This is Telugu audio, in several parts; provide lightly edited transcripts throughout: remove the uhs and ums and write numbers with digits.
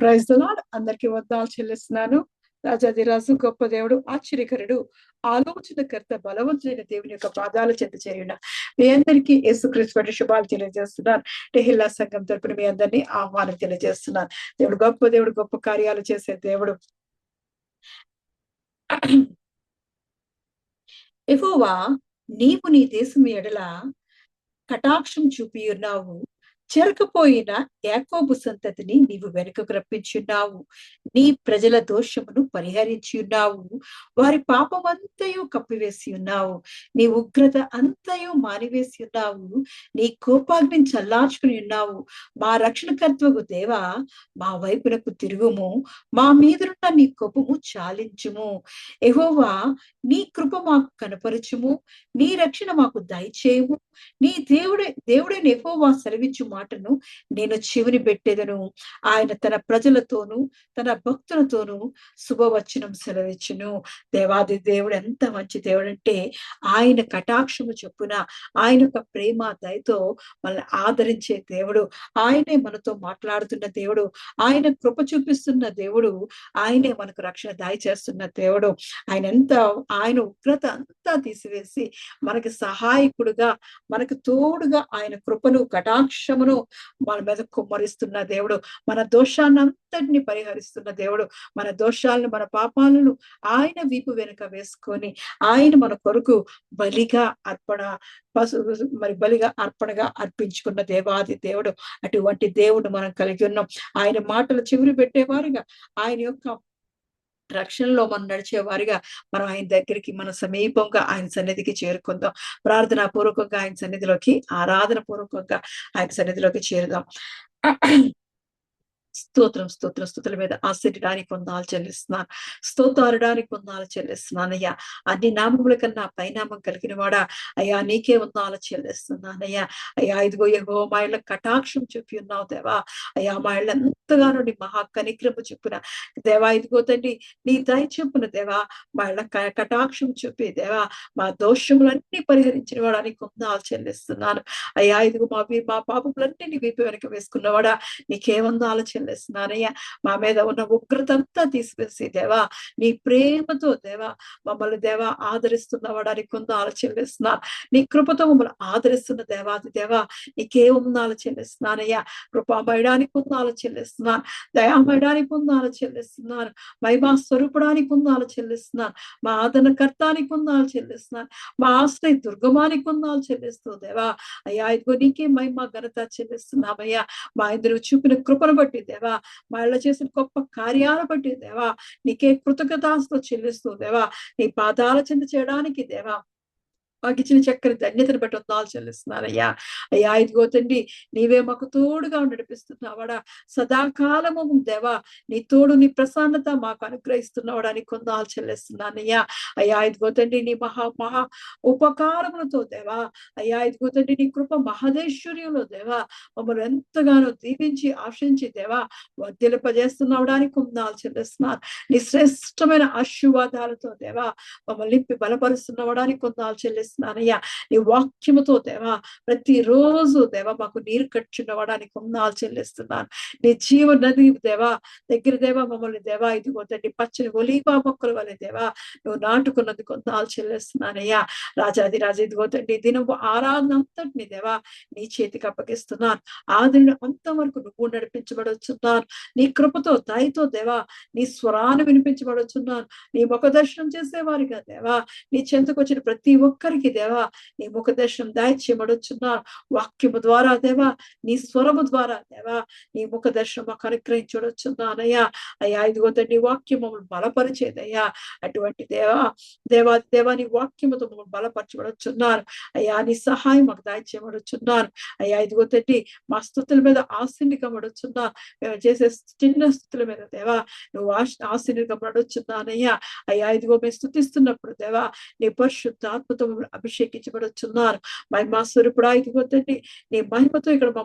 Praise the lord. అందరికీ వందనాలు చెల్లిస్తున్నాను. రాజాదిరాజు, గొప్ప దేవుడు, ఆశ్చర్యకరుడు, ఆలోచనకర్త, బలవంతుడైన దేవుని యొక్క పాదాల చెంత చేయున మీ అందరికీ యేసుక్రీస్తు శుభాలు తెలియజేస్తున్నాను. టెహిల్లా సంఘం తరపున మీ అందరినీ ఆహ్వానం తెలియజేస్తున్నాను. దేవుడు గొప్ప దేవుడు, గొప్ప కార్యాలు చేసే దేవుడు. యెహోవా, నీవు నీ దేశం ఎడల కటాక్షం చూపి ఉన్నావు. చెరకపోయిన యాకోబు సంతతిని నీవు వెనుకకు రప్పించున్నావు. నీ ప్రజల దోషమును పరిహరించి ఉన్నావు. వారి పాపమంతయు కప్పివేసి ఉన్నావు. నీ ఉగ్రత అంతయు మానివేసి ఉన్నావు. నీ కోపాగ్నిని చల్లార్చుకుని ఉన్నావు. మా రక్షణకర్తవగు దేవా, మా వైపునకు తిరుగుము. మా మీదున్న నీ కోపము చాలించుము. యెహోవా, నీ కృప మాకు కనపరచుము. నీ రక్షణ మాకు దయచేయము. నీ దేవుడైన యెహోవా సెలవిచ్చు మాటను నేను చెవిని పెట్టెదను. ఆయన తన ప్రజలతోనూ తన భక్తులతోనూ శుభవచనం సెలవిచ్చును. దేవాది దేవుడు ఎంత మంచి దేవుడు అంటే, ఆయన కటాక్షము చొప్పున ఆయన యొక్క ప్రేమ దయతో మనల్ని ఆదరించే దేవుడు. ఆయనే మనతో మాట్లాడుతున్న దేవుడు. ఆయన కృప చూపిస్తున్న దేవుడు. ఆయనే మనకు రక్షణ దయచేస్తున్న దేవుడు. ఆయన ఉగ్రత అంతా తీసివేసి మనకి సహాయకుడుగా, మనకు తోడుగా ఆయన కృపను కటాక్షమును మన మీద కుమ్మరిస్తున్న దేవుడు. మన దోషాన్నంతటిని పరిహరిస్తున్న దేవుడు. మన దోషాలను, మన పాపాలను ఆయన వీపు వెనుక వేసుకొని ఆయన మన కొరకు బలిగా అర్పణగా అర్పించుకున్న దేవాది దేవుడు. అటువంటి దేవుడు మనం కలిగి ఉన్నాం. ఆయన మాటలు చెవిని పెట్టేవారుగా, ఆయన యొక్క రక్షణలో మనం నడిచేవారిగా మనం ఆయన దగ్గరికి, మన సమీపంగా ఆయన సన్నిధికి చేరుకుందాం. ప్రార్థనా పూర్వకంగా ఆయన సన్నిధిలోకి, ఆరాధన పూర్వకంగా ఆయన సన్నిధిలోకి చేరుదాం. స్తోత్రుల మీద ఆశ్చర్యడానికి వందనాలు చెల్లిస్తున్నాను. స్తోత్రానికి వందనాలు చెల్లిస్తున్నానయ్యా. అన్ని నామముల కన్నా పైనామం కలిగిన వాడా అయ్యా, నీకే వందనాలు చెల్లిస్తున్నానయ్యా. అయ్యా, ఇదిగో యెహోవా మా ఇళ్ళ కటాక్షం చూపి ఉన్నావు దేవా. అయ్యా, మా ఇళ్ళ ఎంతగానో నీ మహా కనిక్రమ చెప్పున దేవా, ఇదిగో తండ్రి నీ దయ చెప్పున దేవా, మా ఇళ్ళ కటాక్షం చూపి దేవా, మా దోషములన్నీ పరిహరించిన వాడా నీకు వందనాలు చెల్లిస్తున్నాను. అయ్యా, ఇదిగో మా పాపములన్నీ నీ వీపు వెనక వేసుకున్నవాడా నీకే వందనాలు చెల్లిస్తున్నానయ్యా. మా మీద ఉన్న ఉగ్రత అంతా తీసివేసి దేవా, నీ ప్రేమతో దేవా మమ్మల్ని దేవా ఆదరిస్తున్నవాడా నీకు వందనాలు చెల్లిస్తున్నాను. నీ కృపతో మమ్మల్ని ఆదరిస్తున్న దేవాది దేవా నీకే వందనాలు చెల్లిస్తున్నానయ్యా. కృపామయడానికి వందనాలు చెల్లిస్తున్నాను. దయామయడానికి వందనాలు చెల్లిస్తున్నాను. మహిమా స్వరూపడానికి వందనాలు చెల్లిస్తున్నాను. మా ఆదరణకర్తానికి వందనాలు చెల్లిస్తున్నాను. మా ఆశ్రయ దుర్గమానికి వందనాలు చెల్లిస్తూ దేవా అయ్యా, ఇదిగో నీకే మహిమ ఘనత చెల్లిస్తున్నామయ్యా. మా ఇద్దరు చూపిన కృపను బట్టి దేవా, మా ఇళ్ళ చేసిన గొప్ప కార్యాల బట్టి దేవా నీకే కృతజ్ఞతాస్తుతులు చెల్లిస్తూ దేవా, నీ పాదాల చెంత చేయడానికి దేవా మాకు ఇచ్చిన చక్కని ధన్యతను బట్టి వందనాలు చెల్లిస్తున్నారయ్యా. అయ్యా, ఇదిగో తండ్రి నీవే మాకు తోడుగా నడిపిస్తున్నావాడా. సదాకాలము దేవా నీ తోడు, నీ ప్రసన్నత మాకు అనుగ్రహిస్తున్నావాడా నీకు వందనాలు చెల్లిస్తున్నానయ్యా. అయ్యా, ఇదిగో తండ్రి నీ మహా ఉపకారములతో దేవా, అయ్యా ఇదిగో తండ్రి నీ కృప మహదేశ్వర్యంలో దేవా మమ్మల్ని ఎంతగానో దీవించి ఆశించి దేవా వర్ధిలింపజేస్తున్నావడానికి వందనాలు చెల్లిస్తున్నాను. నీ శ్రేష్టమైన ఆశీర్వాదాలతో దేవా మమ్మల్ని నింపి బలపరుస్తున్నవడానికి వందనాలు చెల్లిస్తున్నానయ్యా. నీ వాక్యముతో దేవా ప్రతిరోజు దేవా మాకు నీరు కట్టుచున్నవడానికి వందనాలు చెల్లిస్తున్నాను. నీ జీవ నది దేవా దగ్గర దేవా మమ్మల్ని దేవా ఇదిగో తండ్రి పచ్చని ఒలీవ మొక్కల వలె దేవా నువ్వు నాటుకున్నందుకు వందనాలు చెల్లిస్తున్నానయ్యా. రాజాది రాజు ఇదిగో తండ్రి దినము ఆరాధన అంతటిని దేవా నీ చేతికి అప్పగిస్తున్నాను. ఆదిని అంతవరకు నువ్వు నడిపించబడుచున్నాను. నీ కృపతో దయతో దేవా నీ స్వరాన్ని వినిపించబడుచున్నాను. నీ ముఖ దర్శనం చేసేవారిగా దేవా నీ చెంతకు వచ్చిన ప్రతి ఒక్కరికి దేవా నీ ముఖ దర్శనం దయచేయబడుచున్నాను. వాక్యము ద్వారా దేవా నీ స్వరము ద్వారా దేవా నీ ముఖ దర్శనం మాకు అనుగ్రహించబడుచున్నానయ్యా. అయ్యా, ఇదిగో తండ్రి వాక్యం మమ్మల్ని బలపరిచేదయ్యా. అటువంటి దేవా నీ వాక్యముతో మమ్మల్ని బలపరచబడుచున్నాను. అయ్యా, నీ సహాయం మాకు దయచేయబడుచున్నాను. అయ్యా, ఇదిగో తండ్రి మా స్థుతుల మీద ఆశీర్వదించబడుచున్నాను. మేము చేసే చిన్న స్థుతుల మీద దేవా నువ్వు ఆశీర్వదించబడుచున్నానయ్యా. అయ్యా, ఇదిగో మేము స్థుతిస్తున్నప్పుడు దేవా నీ పరిశుద్ధాత్మతో అభిషేకించబడుచున్నారు. మహిమా స్వరూపుడా ఇదిగో తండ్రి నీ మహిమతో ఇక్కడ మా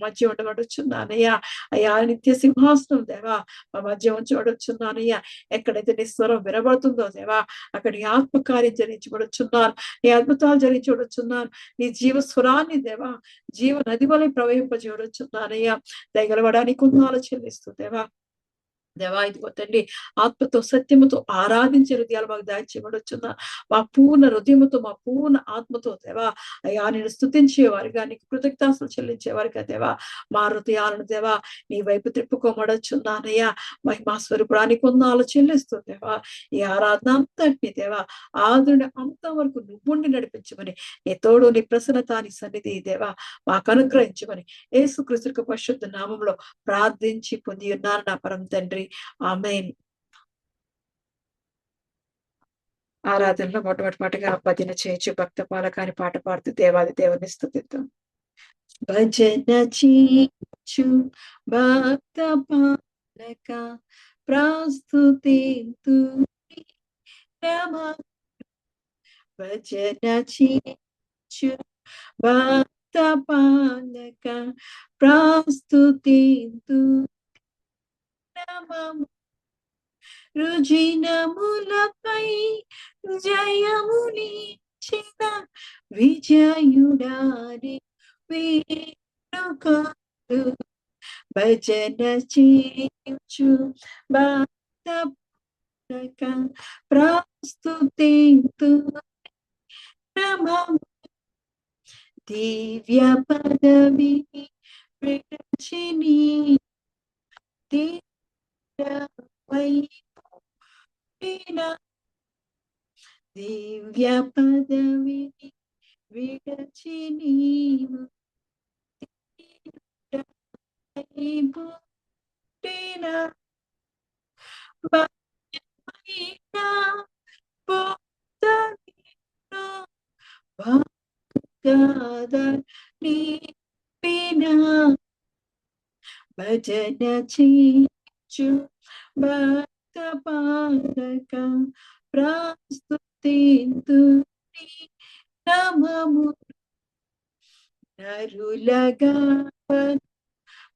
మధ్య ఉండబడుచున్నానయ్యా. అయ్యా, నిత్య సింహాసనం దేవా మా మధ్య ఉంచబడుచున్నానయ్యా. ఎక్కడైతే నీ స్వరం వినబడుతుందో దేవా అక్కడ నీ ఆత్మకార్యం జరిగించబడుచున్నాను. నీ అద్భుతాలు జరిగించబడుచున్నాను. నీ జీవ స్వరాన్ని దేవా జీవ నది వలె ప్రవహింపజేయబడుచున్నానయ్యా. దయగలవడానికి వందనాలు చెల్లిస్తూ దేవా దేవా ఇదిగో తండ్రి, ఆత్మతో సత్యముతో ఆరాధించే హృదయాలు మాకు దయచేయబడొచ్చున్నా. మా పూర్ణ హృదయముతో, మా పూర్ణ ఆత్మతో దేవా అయ్యా నేను స్తుతించేవారుగా, నీకు కృతజ్ఞతాస్తులు చెల్లించేవారుగా దేవా మా హృదయాలను దేవా నీ వైపు త్రిప్పుకోమడొచ్చున్నానయ్యా. మహిమా స్వరూపుడానికి వందనాలు చెల్లిస్తూ దేవా ఈ ఆరాధన అంతటిని దేవా ఆదుని అంతవరకు నువ్వుండి నడిపించమని, నీ తోడు నీ ప్రసన్నత నీ సన్నిధి దేవా మాకు అనుగ్రహించమని యేసుక్రీస్తు పరిశుద్ధ నామంలో ప్రార్థించి పొంది ఉన్నారు నా పరమ తండ్రి. ఆమేన్. ఆరాధనలో మొట్టమొదటిగా భజన చేయొచ్చు, భక్త పాలకాని పాట పాడుతూ దేవాది దేవుని స్తుతిద్దాం. భజన చేయొచ్చు భక్త పాలక ప్రస్తుతింతు రమ. భజన చేయొచ్చు భక్త పాలక ప్రస్తుతింతు రమ. రుజినములపై జయమునిచ్చిన విజయుడాని వేడుకలు. భజన చేయుచు భక్త ప్రస్తుతింతు క్రమము. దివ్య పదవి విడిచి నీ దివ్య పదవిని విడచి నీవు పుట్టిన బలమైన బోధనిను నింపిన. భజన చేయొచ్చు భక్త పాలక ప్రస్తుతింతు నీ నామము. నరులగా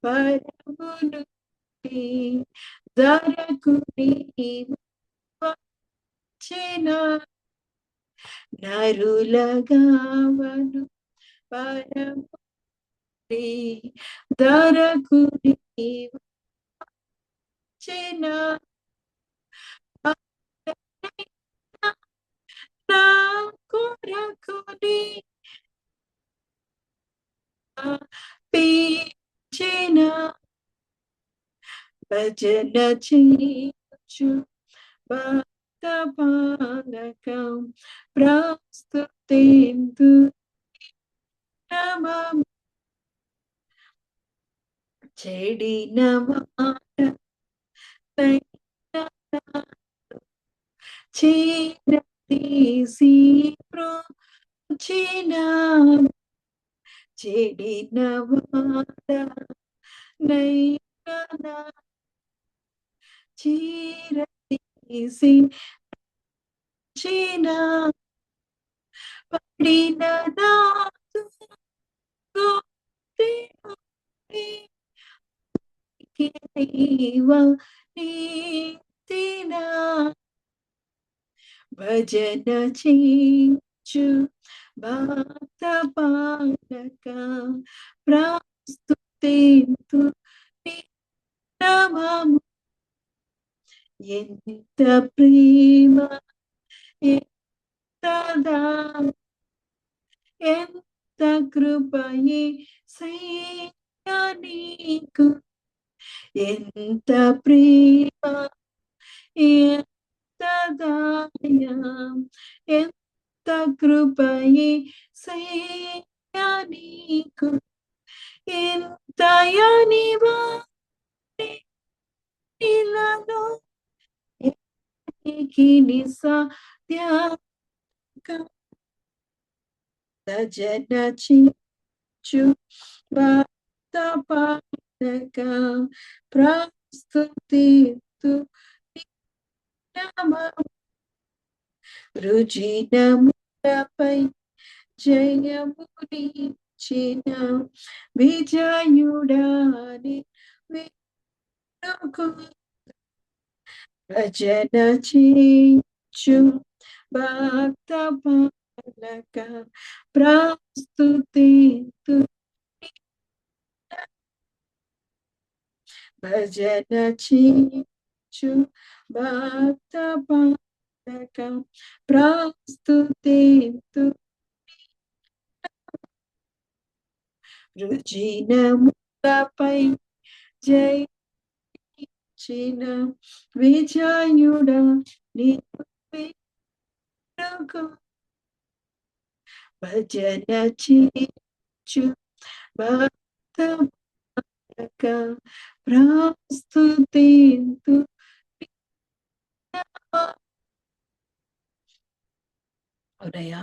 పరమును ధరకు నీవు వచ్చిన. నరులగావను పరము ధరకు నీవు వచ్చిన. నా కొరకు పీచిన. భజన చేయొచ్చు భక్త పాలకం ప్రస్తుతింతు నామము. చెడిన మాట చీరతీసి ప్రోచిన. చెడిన మాట నైనా చీరతీసి చిన. పడిన నాదు నీతిన. భజన చేయొచ్చు భక్త పాలక ప్రస్తుతింతు నీ నామము. ఎంత ప్రేమ ఎంత దాన ఎంత కృపయే సయ్య నీకు. ఎంత ప్రేమ ఎంత దయ ఎంత కృపయే సయ్య నీకు. ఎంతయని వారిలో భజన చేయొచ్చు భక్త పాలక ప్రస్తుతింతు నీ నామము. రుజినములపై జయమునిచ్చిన విజయుడాని వేడుకలు. భజన చేయొచ్చు భక్త పాలక ప్రస్తుతింతు నీ నామము. భజన చేయొచ్చు స్థుతించు భక్త పాలక ప్రస్తుతింతు రుజినములపై జయించిన విజయుడా నీకు భజన చేచు భక్త ప్రస్తుతింతు అవునయ్యా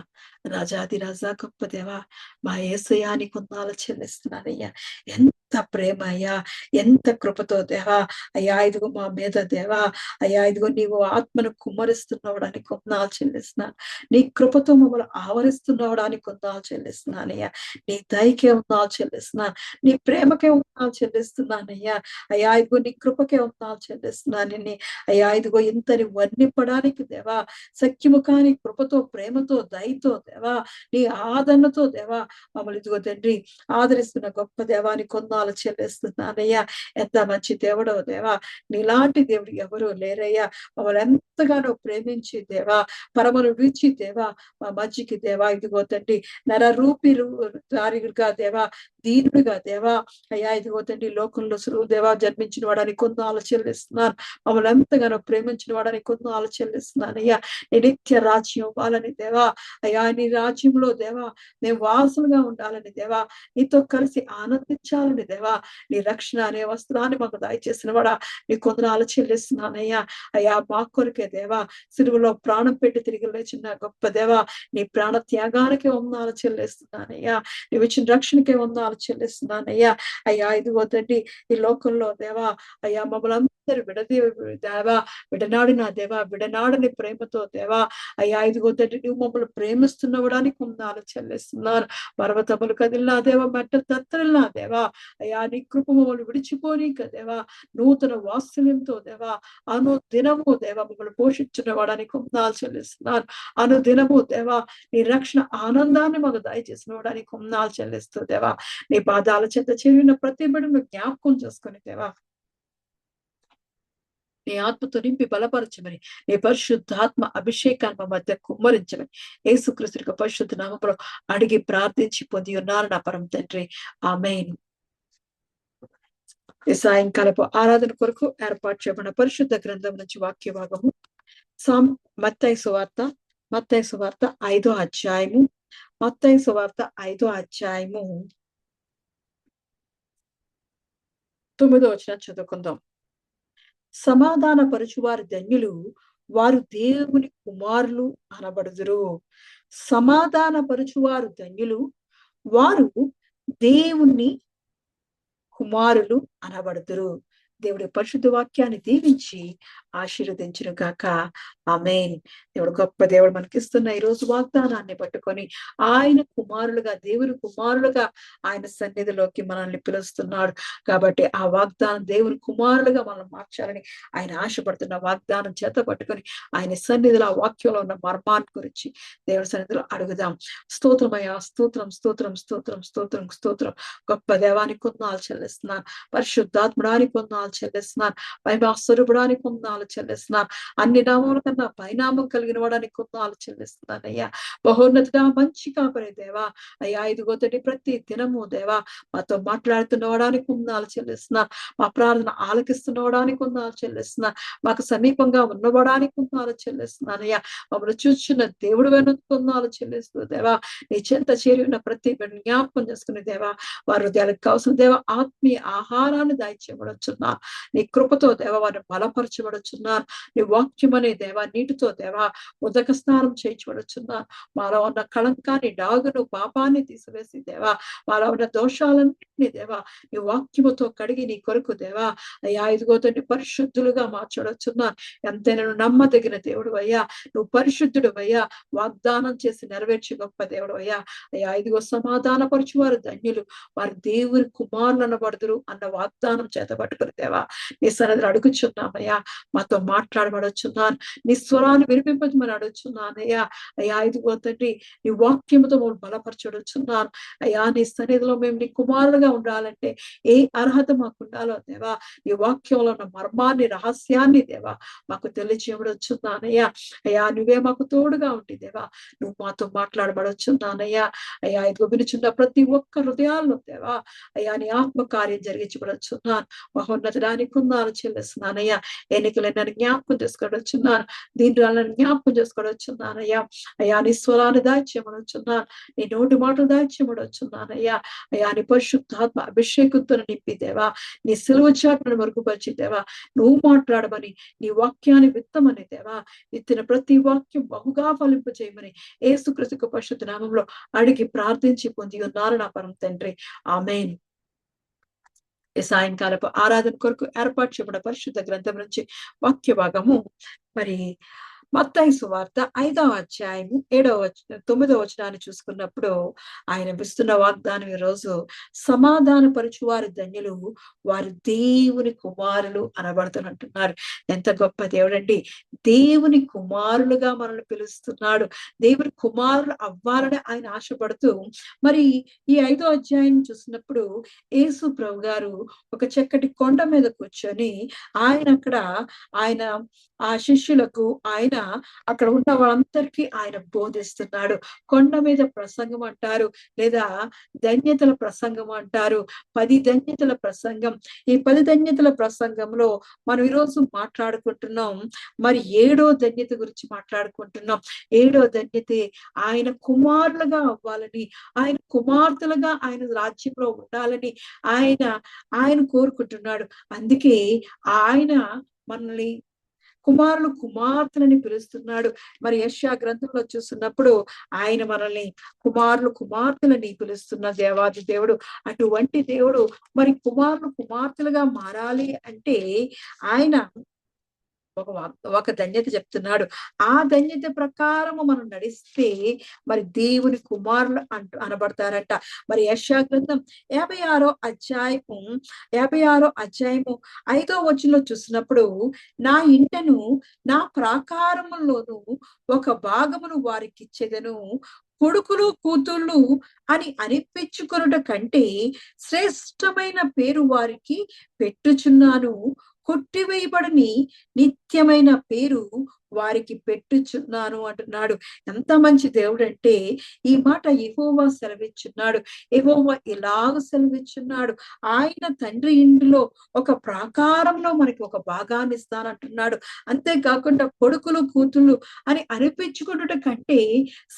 రాజాది రాజా గొప్ప దేవా మా యేసయ్యాని కొందాలు చెల్లిస్తున్నానయ్యా ఎంత ప్రేమ అయ్యా ఎంత కృపతో దేవా అయ్యా ఇదిగో మా మీద దేవా అయ్యా ఇదిగో నీవు ఆత్మను కుమ్మరిస్తున్నావడానికి కొందాలు చెల్లిస్తున్నాను నీ కృపతో మమ్మల్ని ఆవరిస్తున్నావడానికి కొందాలు చెల్లిస్తున్నానయ్యా నీ దయకే ఉందాలు చెల్లిస్తున్నాను నీ ప్రేమకే ఉందాలు చెల్లిస్తున్నానయ్యా అయ్యా ఇదిగో నీ కృపకే ఉందాలు చెల్లిస్తున్నాను అయ్యా ఇదిగో ఇంతని వర్ణింపడానికి దేవా సఖ్యము కాని కృపతో ప్రేమతో దయతో దేవా నీ ఆదరణతో దేవా మమ్మల్ని ఇదిగో తండ్రి ఆదరిస్తున్న గొప్ప దేవాని కొందాలు చెల్లిస్తున్నానయ్యా ఎంత మంచి దేవుడో దేవా నీలాంటి దేవుడు ఎవరు లేరయ్యా మమ్మల్ని ఎంతగానో ప్రేమించి దేవా పరమను విడిచి దేవా మా మధ్యకి దేవా ఇదిగో తండ్రి నరరూపి దారిగా దేవా దీనుడిగా దేవా అయ్యా ఇదిగో తండ్రి లోకంలో సులువు దేవా జన్మించిన వాడని కొందాలు చెల్లిస్తున్నాను మమ్మల్ని ఎంతగానో ప్రేమించిన వాడని కొందాలు చెల్లిస్తున్నాను అయ్యా నీ నిత్య రాజ్యం ఇవ్వాలని దేవా అయ్యా నీ రాజ్యంలో దేవా మేము వారసులుగా ఉండాలని దేవా నీతో కలిసి ఆనందించాలని దేవా నీ రక్షణ అనే వస్త్రాన్ని మాకు దయచేసిన వాడా నీ కొందనాలు చెల్లిస్తున్నానయ్యా అయ్యా మా కొరకే దేవా సిలువలో ప్రాణం పెట్టి తిరిగి లేచిన గొప్ప దేవా నీ ప్రాణ త్యాగానికే వందనాలు చెల్లిస్తున్నానయ్యా నువ్వు ఇచ్చిన రక్షణకే వందనాలు చెల్లిస్తున్నానయ్యా అయ్యా ఇదిగో తండ్రి ఈ లోకంలో దేవా అయ్యా మమ్మల్ని అందరూ దేవా విడనాడిన దేవా విడనాడని ప్రేమతో దేవా అయ్యా ఇదిగో తండ్రి నువ్వు మమ్మల్ని ప్రేమిస్తున్నవడానికి వందనాలు చెల్లిస్తున్నాను పర్వతములు కదిలినా దేవా మెట్ట తత్తరిల్లా దేవా అయ్యా నీ కృప మమ్మల్ని విడిచిపోనీక దేవా నూతన వాత్సల్యంతో దేవా అనుదినము దేవా మమ్మల్ని పోషించిన వాడానికి వందనాలు చెల్లిస్తున్నాను అనుదినము దేవా నీ రక్షణ ఆనందాన్ని మాకు దయచేసిన వాడానికి వందనాలు చెల్లిస్తూ దేవా నీ పాదాల చెంత చేరిన ప్రతి బిడ్డను జ్ఞాపకం చేసుకుని దేవా నీ ఆత్మతో నింపి బలపరచమని నీ పరిశుద్ధాత్మ అభిషేకాన్ని మా మధ్య కుమ్మరించమని యేసుక్రీస్తు పరిశుద్ధ నామములో అడిగి ప్రార్థించి పొంది ఉన్నారు నా పరమ తండ్రి ఆమేన్. ఈ సాయంకాలపు ఆరాధన కొరకు ఏర్పాటు చేయబడిన పరిశుద్ధ గ్రంథం నుంచి వాక్య భాగము మత్తయి సువార్త 5వ అధ్యాయము మత్తయి సువార్త 5వ అధ్యాయము 9వ వచనం చదువుకుందాం. సమాధాన పరచువారు ధన్యులు వారు దేవుని కుమారులు అనబడుదురు. సమాధాన పరచువారు ధన్యులు వారు దేవుని కుమారులు అనబడుదురు. దేవుడి పరిశుద్ధ వాక్యాన్ని దీవించి ఆశీర్వదించును గాక. ఆమేన్. దేవుడు గొప్ప దేవుడు మనకిస్తున్న ఈ రోజు వాగ్దానాన్ని పట్టుకొని ఆయన కుమారులుగా దేవుని కుమారులుగా ఆయన సన్నిధిలోకి మనల్ని పిలుస్తున్నాడు. కాబట్టి ఆ వాగ్దానం దేవుని కుమారులుగా మనం మార్చాలని ఆయన ఆశపడుతున్న వాగ్దానం చేత పట్టుకొని ఆయన సన్నిధిలో ఆ వాక్యంలో ఉన్న మర్మాన్ని గురించి దేవుని సన్నిధిలో అడుగుదాం. స్తోత్రమయ్యా, స్తోత్రం స్తోత్రం స్తోత్రం స్తోత్రం స్తోత్రం. గొప్ప దేవానికి కొందాలు చెల్లిస్తున్నాను, పరిశుద్ధాత్మడానికి కొందాలు చెల్లిస్తున్నాను, మహిమా స్వరూపుడానికి కొందాలు చెల్లిస్తున్నాను, అన్ని నామముల కన్నా పైనామం కలిగిన వాడానికి కొందాలు చెల్లిస్తున్నాను అయ్యా. బహోన్నతుడా మంచి కాపరి దేవా అయ్యా ఇదిగో తండ్రి ప్రతి దినము దేవా మాతో మాట్లాడుతున్న వాడానికి కొందాలు చెల్లిస్తున్నాను, మా ప్రార్థన ఆలకిస్తున్న వాడానికి కొందాలు చెల్లిస్తున్నాను, మాకు సమీపంగా ఉన్నవాడానికి కొందాలు చెల్లిస్తున్నాను అయ్యా. మమ్మల్ని చూస్తున్న దేవుడు వెనుక కొందాలు చెల్లిస్తూ దేవా నీ చెంత చేరి ఉన్న ప్రతి జ్ఞాపకం చేసుకునే దేవా వారి హృదయాలకు కావాల్సిన దేవా ఆత్మీయ ఆహారాన్ని దాయిచేయబడుచున్నారు. నీ కృపతో దేవా వారిని బలపరచబడుచున్నారు. నీ వాక్యం అనే దేవా నీటితో దేవా ఉదక స్నానం చేయించబడుచున్నారు. మాలో ఉన్న కళంకాన్ని డాగును పాపాన్ని తీసివేసి దేవా మాలో ఉన్న దోషాలన్నింటినీ దేవా నీ వాక్యముతో కడిగి నీ కొరకు దేవా అయ్యా ఇదిగోతండి పరిశుద్ధులుగా మార్చబడుచున్నారు. ఎంతైనా నువ్వు నమ్మదగిన దేవుడు అయ్యా, నువ్వు పరిశుద్ధుడు అయ్యా, వాగ్దానం చేసి నెరవేర్చి గొప్ప దేవుడు అయ్యా. అయ్యా ఇదిగో సమాధాన పరచు వారు ధన్యులు వారు దేవుని కుమారులు అనబడుదురు అన్న వాగ్దానం చేత పట్టుకుని దేవా. నీ సన్నిధిలో అడుగుచున్నామయ్యా, మాతో మాట్లాడబడుచున్నాను, నీ స్వరాన్ని వినిపింపమని అడుగుచున్నానయ్యా. అయ్యా ఇదిగో తండ్రి, నీ వాక్యముతో మమ్మల్ని బలపరచుడుచున్నాను అయ్యా. నీ సన్నిధిలో మేము నీ కుమారులుగా ఉండాలంటే ఏ అర్హత మాకు ఉండాలో దేవా, నీ వాక్యంలో ఉన్న మర్మాన్ని, రహస్యాన్ని దేవా మాకు తెలియచేయబడుచున్నానయ్యా. అయ్యా నువ్వే మాకు తోడుగా ఉండి దేవా, నువ్వు మాతో మాట్లాడబడుచున్నానయ్యా. అయ్యా ఇదిగో వినుచున్న ప్రతి ఒక్క హృదయాల్లో దేవా, అయ్యా నీ ఆత్మకార్యం జరిగించబడుచున్నాను. మహోన్నతడానికి కొందాలు చెల్లిస్తున్నానయ్యా. ఎన్నికలైన జ్ఞాపకం చేసుకోవచ్చున్నాను, దీంట్లో జ్ఞాపకం చేసుకోవచ్చున్నానయ్యా. అయ్యా నీ స్వరాన్ని దాచేయమనొచ్చున్నాను, నీ నోటి మాటలు దాచేయమనొచ్చున్నానయ్యా. అయ్యా నీ పరిశుద్ధాత్మ అభిషేకంతో నింపి దేవా, నీ సిలువ చాటును మరుగుపరిచి దేవా, నువ్వు మాట్లాడమని, నీ వాక్యాన్ని విత్తమని దేవా, విత్తిన ప్రతి వాక్యం బహుగా ఫలింప చేయమని యేసుక్రీస్తు పరిశుద్ధ నామంలో అడిగి ప్రార్థించి పొంది ఉన్నారు నా పరమ తండ్రి. ఆమేన్. ఈ సాయంకాలపు ఆరాధన కొరకు ఏర్పాటు చేయబడిన పరిశుద్ధ గ్రంథం నుంచి వాక్య భాగము మరి మత్తయి సువార్త 5వ అధ్యాయము 9వ వచనాన్ని చూసుకున్నప్పుడు ఆయన ఇస్తున్న వాగ్దానం ఈరోజు, సమాధానపరచు వారి ధన్యులు, వారు దేవుని కుమారులు అనబడుతున్నట్టున్నారు. ఎంత గొప్ప దేవుడండి! దేవుని కుమారులుగా మనల్ని పిలుస్తున్నాడు. దేవుని కుమారులు అవ్వాలని ఆయన ఆశపడుతూ మరి ఈ 5వ అధ్యాయం చూసినప్పుడు యేసు ప్రభు గారు ఒక చక్కటి కొండ మీద కూర్చొని ఆయన ఆ శిష్యులకు ఆయన అక్కడ ఉన్న వాళ్ళందరికీ ఆయన బోధిస్తున్నాడు. కొండ మీద ప్రసంగం అంటారు, లేదా ధన్యతల ప్రసంగం అంటారు. 10 ధన్యతల ప్రసంగం. ఈ 10 ధన్యతల ప్రసంగంలో మనం ఈరోజు మాట్లాడుకుంటున్నాం. మరి 7వ ధన్యత గురించి మాట్లాడుకుంటున్నాం. 7వ ధన్యతే ఆయన కుమారులుగా అవ్వాలని, ఆయన కుమార్తెలుగా ఆయన రాజ్యంలో ఉండాలని ఆయన కోరుకుంటున్నాడు. అందుకే ఆయన మనల్ని కుమారులు కుమార్తెలని పిలుస్తున్నాడు. మరి యెషయా గ్రంథంలో చూస్తున్నప్పుడు ఆయన మనల్ని కుమారులు కుమార్తెలని పిలుస్తున్న దేవాది దేవుడు. అటువంటి దేవుడు మరి కుమారులు కుమార్తెలుగా మారాలి అంటే ఆయన ఒక ధన్యత చెప్తున్నాడు. ఆ ధన్యత ప్రకారము మనం నడిస్తే మరి దేవుని కుమారులు అనబడతారంట. మరి యెషయా గ్రంథం 56వ అధ్యాయము 5వ వచనంలో చూసినప్పుడు, నా ఇంటను నా ప్రాకారములోను ఒక భాగమును వారికి ఇచ్చేదను, కొడుకులు కూతుళ్ళు అని అనిపించుకొనుట కంటే శ్రేష్టమైన పేరు వారికి పెట్టుచున్నాను, కొట్టివేయబడని నిత్యమైన పేరు వారికి పెట్టుచున్నాను అంటున్నాడు. ఎంత మంచి దేవుడు అంటే ఈ మాట యెహోవా సెలవిచ్చున్నాడు. యెహోవా ఇలాగ సెలవిచ్చున్నాడు, ఆయన తండ్రి ఇంటిలో ఒక ప్రాకారంలో మనకి ఒక భాగాన్ని ఇస్తానంటున్నాడు. అంతేకాకుండా కొడుకులు కూతుళ్ళు అని అనిపించుకున్నట కంటే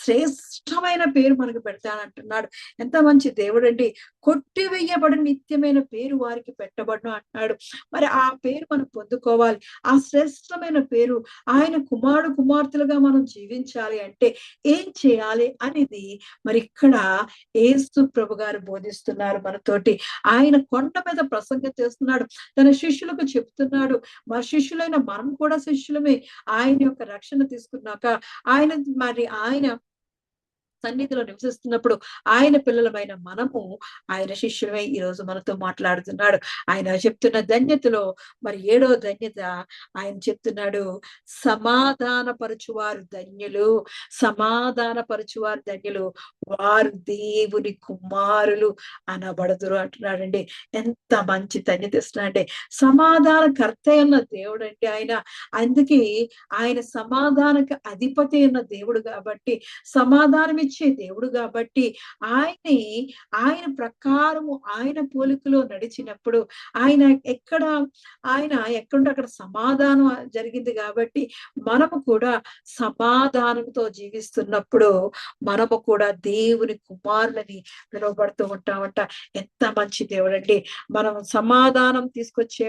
శ్రేష్టమైన పేరు మనకు పెడతానంటున్నాడు. ఎంత మంచి దేవుడు అండి! కొట్టివేయబడిన నిత్యమైన పేరు వారికి పెట్టబడును అంటున్నాడు. మరి ఆ పేరు మనం పొందుకోవాలి. ఆ శ్రేష్టమైన పేరు, ఆయన కుమారుడు కుమార్తెలుగా మనం జీవించాలి అంటే ఏం చేయాలి అనేది మరి ఇక్కడ యేసు ప్రభు గారు బోధిస్తున్నారు మనతోటి. ఆయన కొండ మీద ప్రసంగం చేస్తున్నాడు, తన శిష్యులకు చెప్తున్నాడు. మన శిష్యులైన మనం కూడా శిష్యులమే. ఆయన యొక్క రక్షణ తీసుకున్నాక ఆయన సన్నిధిలో నివసిస్తున్నప్పుడు ఆయన పిల్లలమైన మనము ఆయన శిష్యులమై ఈరోజు మనతో మాట్లాడుతున్నాడు. ఆయన చెప్తున్న ధన్యతలో మరి 7వ ధన్యత ఆయన చెప్తున్నాడు, సమాధానపరచువారు ధన్యులు, సమాధానపరచువారు ధన్యులు, వారు దేవుని కుమారులు అనబడుదురు అంటున్నాడండి. ఎంత మంచి ధన్యత ఇస్తున్నాడంటే, సమాధానకర్త అన్న దేవుడు అంటే ఆయన. అందుకే ఆయన సమాధానకు అధిపతి ఉన్న దేవుడు కాబట్టి, సమాధానం ఇచ్చే దేవుడు కాబట్టి ఆయన ప్రకారము ఆయన పోలికలో నడిచినప్పుడు ఆయన ఎక్కడుంటే అక్కడ సమాధానం జరిగింది కాబట్టి మనము కూడా సమాధానంతో జీవిస్తున్నప్పుడు మనము కూడా దేవుని కుమారులని పిలువబడుతూ ఉంటామంట. ఎంత మంచి దేవుడు అండి! మనం సమాధానం తీసుకొచ్చే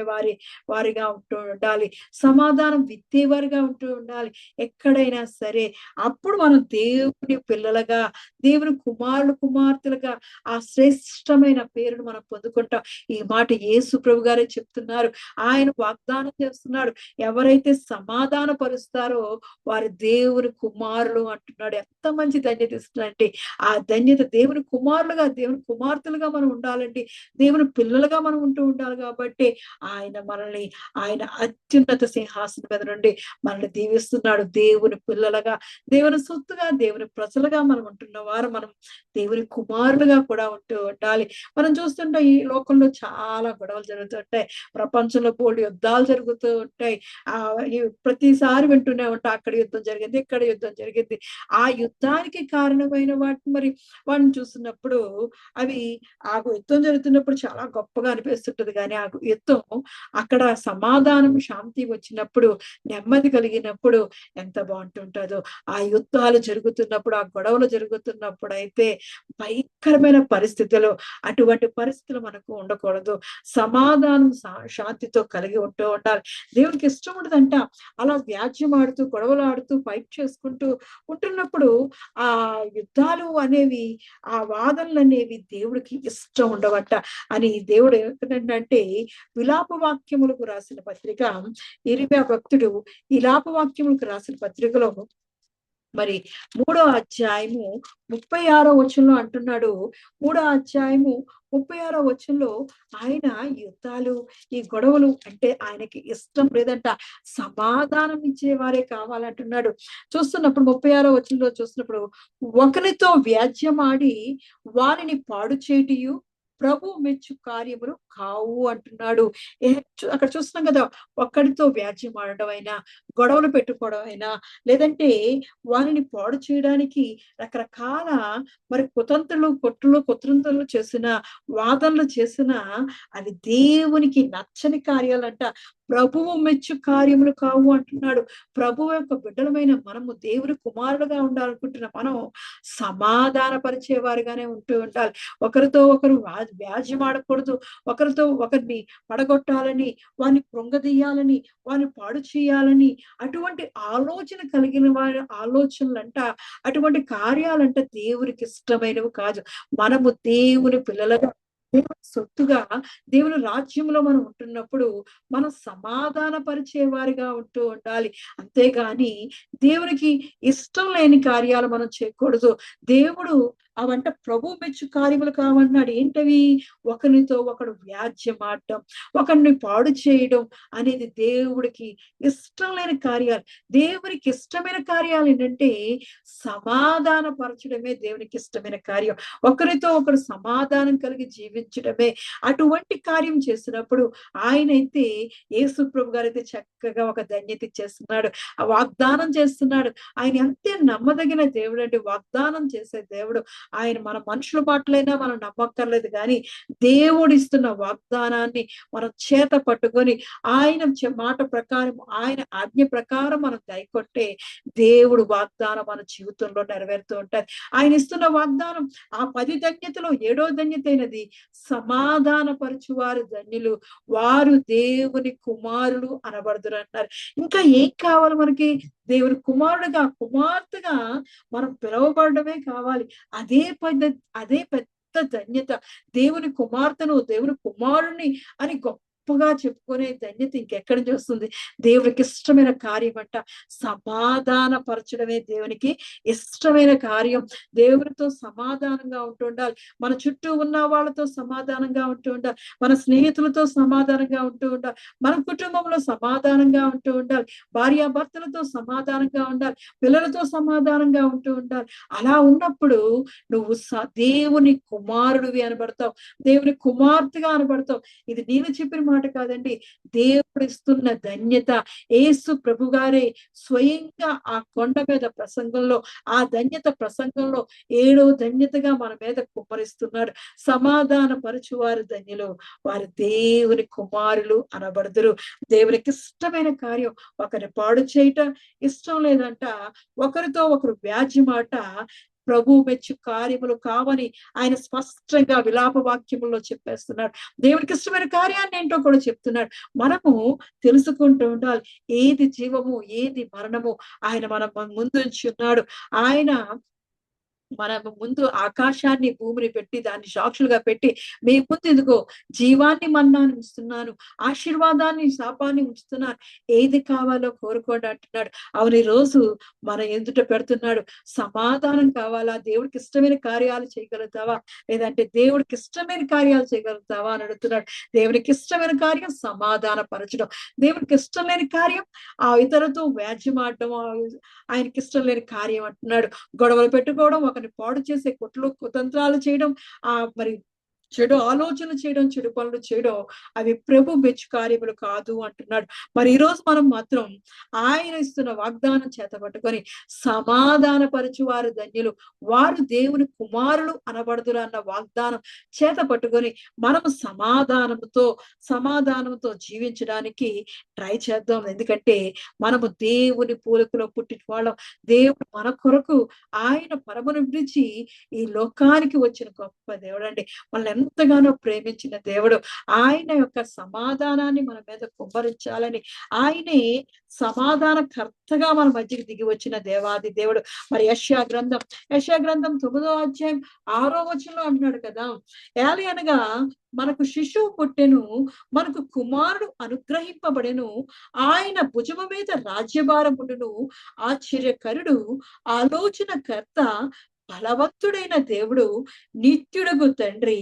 వారిగా ఉంటూ ఉండాలి, సమాధానం విత్తేవారిగా ఉంటూ ఉండాలి ఎక్కడైనా సరే. అప్పుడు మనం దేవుని పిల్లలుగా పిల్లలుగా, దేవుని కుమారులు కుమార్తెలుగా ఆ శ్రేష్టమైన పేరును మనం పొందుకుంటాం. ఈ మాట యేసు ప్రభు గారే చెప్తున్నారు. ఆయన వాగ్దానం చేస్తున్నాడు. ఎవరైతే సమాధాన పరుస్తారో వారు దేవుని కుమారులు అంటున్నాడు. ఎంత మంచి ధన్యత ఇస్తున్నాడంటే ఆ ధన్యత దేవుని కుమారులుగా, దేవుని కుమార్తెలుగా మనం ఉండాలండి. దేవుని పిల్లలుగా మనం ఉంటూ ఉండాలి కాబట్టి ఆయన అత్యున్నత సింహాసనం మీద నుండి మనల్ని దీవిస్తున్నాడు. దేవుని పిల్లలుగా, దేవుని సొత్తుగా, దేవుని ప్రజలుగా మనం ఉంటున్న వారు మనం దేవుని కుమారులుగా కూడా ఉంటూ ఉండాలి. మనం చూస్తుంటే ఈ లోకంలో చాలా గొడవలు జరుగుతుంటాయి. ప్రపంచంలో బోల్డు యుద్ధాలు జరుగుతూ ఉంటాయి. ప్రతిసారి వింటూనే ఉంటాం, అక్కడ యుద్ధం జరిగింది, ఇక్కడ యుద్ధం జరిగింది. ఆ యుద్ధానికి కారణమైన వాటిని చూస్తున్నప్పుడు అవి ఆ యుద్ధం జరుగుతున్నప్పుడు చాలా గొప్పగా అనిపిస్తుంటది. కానీ ఆ యుద్ధం అక్కడ సమాధానం, శాంతి వచ్చినప్పుడు, నెమ్మది కలిగినప్పుడు ఎంత బాగుంటుంటుందో. ఆ యుద్ధాలు జరుగుతున్నప్పుడు, ఆ గొడవలు జరుగుతున్నప్పుడు అయితే భయంకరమైన పరిస్థితులు, అటువంటి పరిస్థితులు మనకు ఉండకూడదు. సమాధానం శాంతితో కలిగి ఉంటూ ఉండాలి. దేవునికి ఇష్టం ఉండదంట అలా వ్యాజ్యం ఆడుతూ, గొడవలు ఆడుతూ, ఫైట్ చేసుకుంటూ ఉంటున్నప్పుడు ఆ యుద్ధాలు అనేవి, ఆ వాదనలు అనేవి దేవుడికి ఇష్టం ఉండవట అని దేవుడు ఏమంటున్నాడంటే, విలాప వాక్యములకు రాసిన పత్రిక, ఇర్మీయా భక్తుడు విలాప వాక్యములకు రాసిన పత్రికలో మరి 3వ అధ్యాయము 36వ వచనంలో అంటున్నాడు. 3వ అధ్యాయము 36వ వచనంలో ఆయన యుద్ధాలు, ఈ గొడవలు అంటే ఆయనకి ఇష్టం లేదంట. సమాధానం ఇచ్చేవారే కావాలంటున్నాడు. చూస్తున్నప్పుడు 36వ వచనంలో చూస్తున్నప్పుడు, ఒకరితో వ్యాజ్యమాడి వారిని పాడు చేయటియు ప్రభు మెచ్చు కార్యములు కావు అంటున్నాడు. అక్కడ చూస్తున్నాం కదా, ఒక్కడితో వ్యాజ్యం ఆడడం అయినా, గొడవలు పెట్టుకోవడం అయినా, లేదంటే వారిని పాడు చేయడానికి రకరకాల కుతంత్రులు చేసిన, వాదనలు చేసిన అవి దేవునికి నచ్చని కార్యాలంట. ప్రభువు మెచ్చు కార్యములు కావు అంటున్నాడు. ప్రభువు యొక్క బిడ్డలమైన మనము, దేవుని కుమారులుగా ఉండాలనుకుంటున్న మనం సమాధాన పరిచే వారిగానే ఉంటూ ఉండాలి. ఒకరితో ఒకరు వ్యాజ్యం ఆడకూడదు. ఒకరితో ఒకరిని పడగొట్టాలని, వారిని కృంగదీయాలని, వారిని పాడు చేయాలని అటువంటి ఆలోచన కలిగిన వారి ఆలోచనలంట, అటువంటి కార్యాలంట దేవునికి ఇష్టమైనవి కాదు. మనము దేవుని పిల్లలుగా, దేవుని సొత్తుగా, దేవుని రాజ్యంలో మనం ఉంటున్నప్పుడు మనం సమాధాన పరిచే వారిగా ఉంటూ ఉండాలి. అంతేగాని దేవునికి ఇష్టం లేని కార్యాలు మనం చేయకూడదు. దేవుడు అవంట ప్రభు మెచ్చు కార్యములు కావన్నాడు. ఏంటవి? ఒకరితో ఒకడు వ్యాజ్యమాడటం, ఒకరిని పాడు చేయడం అనేది దేవుడికి ఇష్టం లేని కార్యాలు. దేవునికి ఇష్టమైన కార్యాలు ఏంటంటే సమాధాన పరచడమే దేవునికి ఇష్టమైన కార్యం. ఒకరితో ఒకరు సమాధానం కలిగి జీవించడమే. అటువంటి కార్యం చేసినప్పుడు ఆయనైతే, యేసు ప్రభు గారైతే చక్కగా ఒక ధన్యత ఇచ్చేస్తున్నాడు, ఆ వాగ్దానం చేస్తున్నాడు. ఆయన ఎంతే నమ్మదగిన దేవుడు అంటే, వాగ్దానం చేసే దేవుడు ఆయన. మన మనుషుల మాటలైనా మనం నమ్మక్కర్లేదు, కానీ దేవుడు ఇస్తున్న వాగ్దానాన్ని మనం చేత పట్టుకొని ఆయన మాట ప్రకారం, ఆయన ఆజ్ఞ ప్రకారం మనం గైకొట్టే దేవుడు వాగ్దానం మన జీవితంలో నెరవేరుతూ ఉంటది. ఆయన ఇస్తున్న వాగ్దానం ఆ 10 ధన్యతలో 7వ ధన్యత అయినది సమాధాన పరచువారు ధన్యులు, వారు దేవుని కుమారులు అనబడుదురు అంటారు. ఇంకా ఏం కావాలి మనకి? దేవుని కుమారుడుగా, కుమార్తెగా మనం పిలువబడమే కావాలి. అదే పెద్ద ధన్యత. దేవుని కుమార్తెను, దేవుని కుమారుణ్ణి అని గొప్పగా చెప్పుకునే ధన్యత ఇంకెక్కడి నుంచి వస్తుంది? దేవునికి ఇష్టమైన కార్యం అంట. సమాధాన పరచడమే దేవునికి ఇష్టమైన కార్యం. దేవునితో సమాధానంగా ఉంటూ ఉండాలి. మన చుట్టూ ఉన్న వాళ్ళతో సమాధానంగా ఉంటూ ఉండాలి. మన స్నేహితులతో సమాధానంగా ఉంటూ ఉండాలి. మన కుటుంబంలో సమాధానంగా ఉంటూ ఉండాలి. భార్యాభర్తలతో సమాధానంగా ఉండాలి. పిల్లలతో సమాధానంగా ఉంటూ ఉండాలి. అలా ఉన్నప్పుడు నువ్వు దేవుని కుమారుడివి అనబడతావు, దేవుని కుమార్తెగా అనబడతావు. ఇది నేను చెప్పిన మాట కాదండి, దేవుడు ఇస్తున్న ధన్యత. యేసు ప్రభు గారే స్వయంగా ఆ కొండ మీద ప్రసంగంలో, ఆ ధన్యత ప్రసంగంలో 7వ ధన్యతగా మన మీద కుమ్మరిస్తున్నాడు. సమాధాన పరచువారు ధన్యులు, వారు దేవుని కుమారులు అనబడుదురు. దేవునికి ఇష్టమైన కార్యం ఒకరిని పాడు చేయటం ఇష్టం లేదంట. ఒకరితో ఒకరు వ్యాజ్యమాట ప్రభు మెచ్చు కార్యములు కావని ఆయన స్పష్టంగా విలాప వాక్యముల్లో చెప్పేస్తున్నాడు. దేవునికి ఇష్టమైన కార్యాన్ని ఏంటో కూడా చెప్తున్నాడు. మనము తెలుసుకుంటూ ఉండాలి, ఏది జీవము, ఏది మరణము ఆయన మన ముందుంచి ఉన్నాడు. ఆయన మన ముందు ఆకాశాన్ని భూమిని పెట్టి దాన్ని సాక్షులుగా పెట్టి మీ ముందు ఇదిగో జీవాన్ని మన్నాన్ని ఉంచుతున్నాను, ఆశీర్వాదాన్ని శాపాన్ని ఉంచుతున్నాను, ఏది కావాలో కోరుకోండి అంటున్నాడు. అవును, ఈ రోజు మన ఎదుట పెడుతున్నాడు. సమాధానం కావాలా? దేవుడికి ఇష్టమైన కార్యాలు చేయగలుగుతావా? లేదంటే దేవుడికి ఇష్టమైన కార్యాలు చేయగలుగుతావా అని అడుగుతున్నాడు. దేవునికి ఇష్టమైన కార్యం సమాధాన పరచడం. దేవునికి ఇష్టం లేని కార్యం ఆ ఇతరులతో వ్యాజ్యమాడడం, ఆయనకి ఇష్టం లేని కార్యం అంటున్నాడు. గొడవలు పెట్టుకోవడం, ఒకరిని పాడు చేసే కుతంత్రాలు చేయడం, మరి చెడు ఆలోచనలు చేయడం, చెడు పనులు చేయడం, అవి ప్రభు మెచ్చు కార్యములు కాదు అంటున్నాడు. మరి ఈ రోజు మనం మాత్రం ఆయన ఇస్తున్న వాగ్దానం చేత పట్టుకొని సమాధానపరచు వారు ధన్యులు, వారు దేవుని కుమారులు అనబడుదురు అన్న వాగ్దానం చేత పట్టుకొని మనము సమాధానంతో జీవించడానికి ట్రై చేద్దాం. ఎందుకంటే మనము దేవుని పోలికలో పుట్టిన వాళ్ళం. దేవుడు మన కొరకు ఆయన పరమును విడిచి ఈ లోకానికి వచ్చిన గొప్ప దేవుడు అండి. మనల్ని ఎంతగానో ప్రేమించిన దేవుడు. ఆయన యొక్క సమాధానాన్ని మన మీద కుమ్మరించాలని, ఆయనే సమాధానకర్తగా మన మధ్యకి దిగి వచ్చిన దేవాది దేవుడు. మరి యెషయా గ్రంథం 9వ అధ్యాయం 6వ వచనంలో అంటున్నాడు కదా, ఏలి అనగా మనకు శిశువు పుట్టెను, మనకు కుమారుడు అనుగ్రహింపబడెను, ఆయన భుజము మీద రాజ్యభారముండును, ఆశ్చర్యకరుడు, ఆలోచనకర్త, బలవంతుడైన దేవుడు, నిత్యుడగు తండ్రి,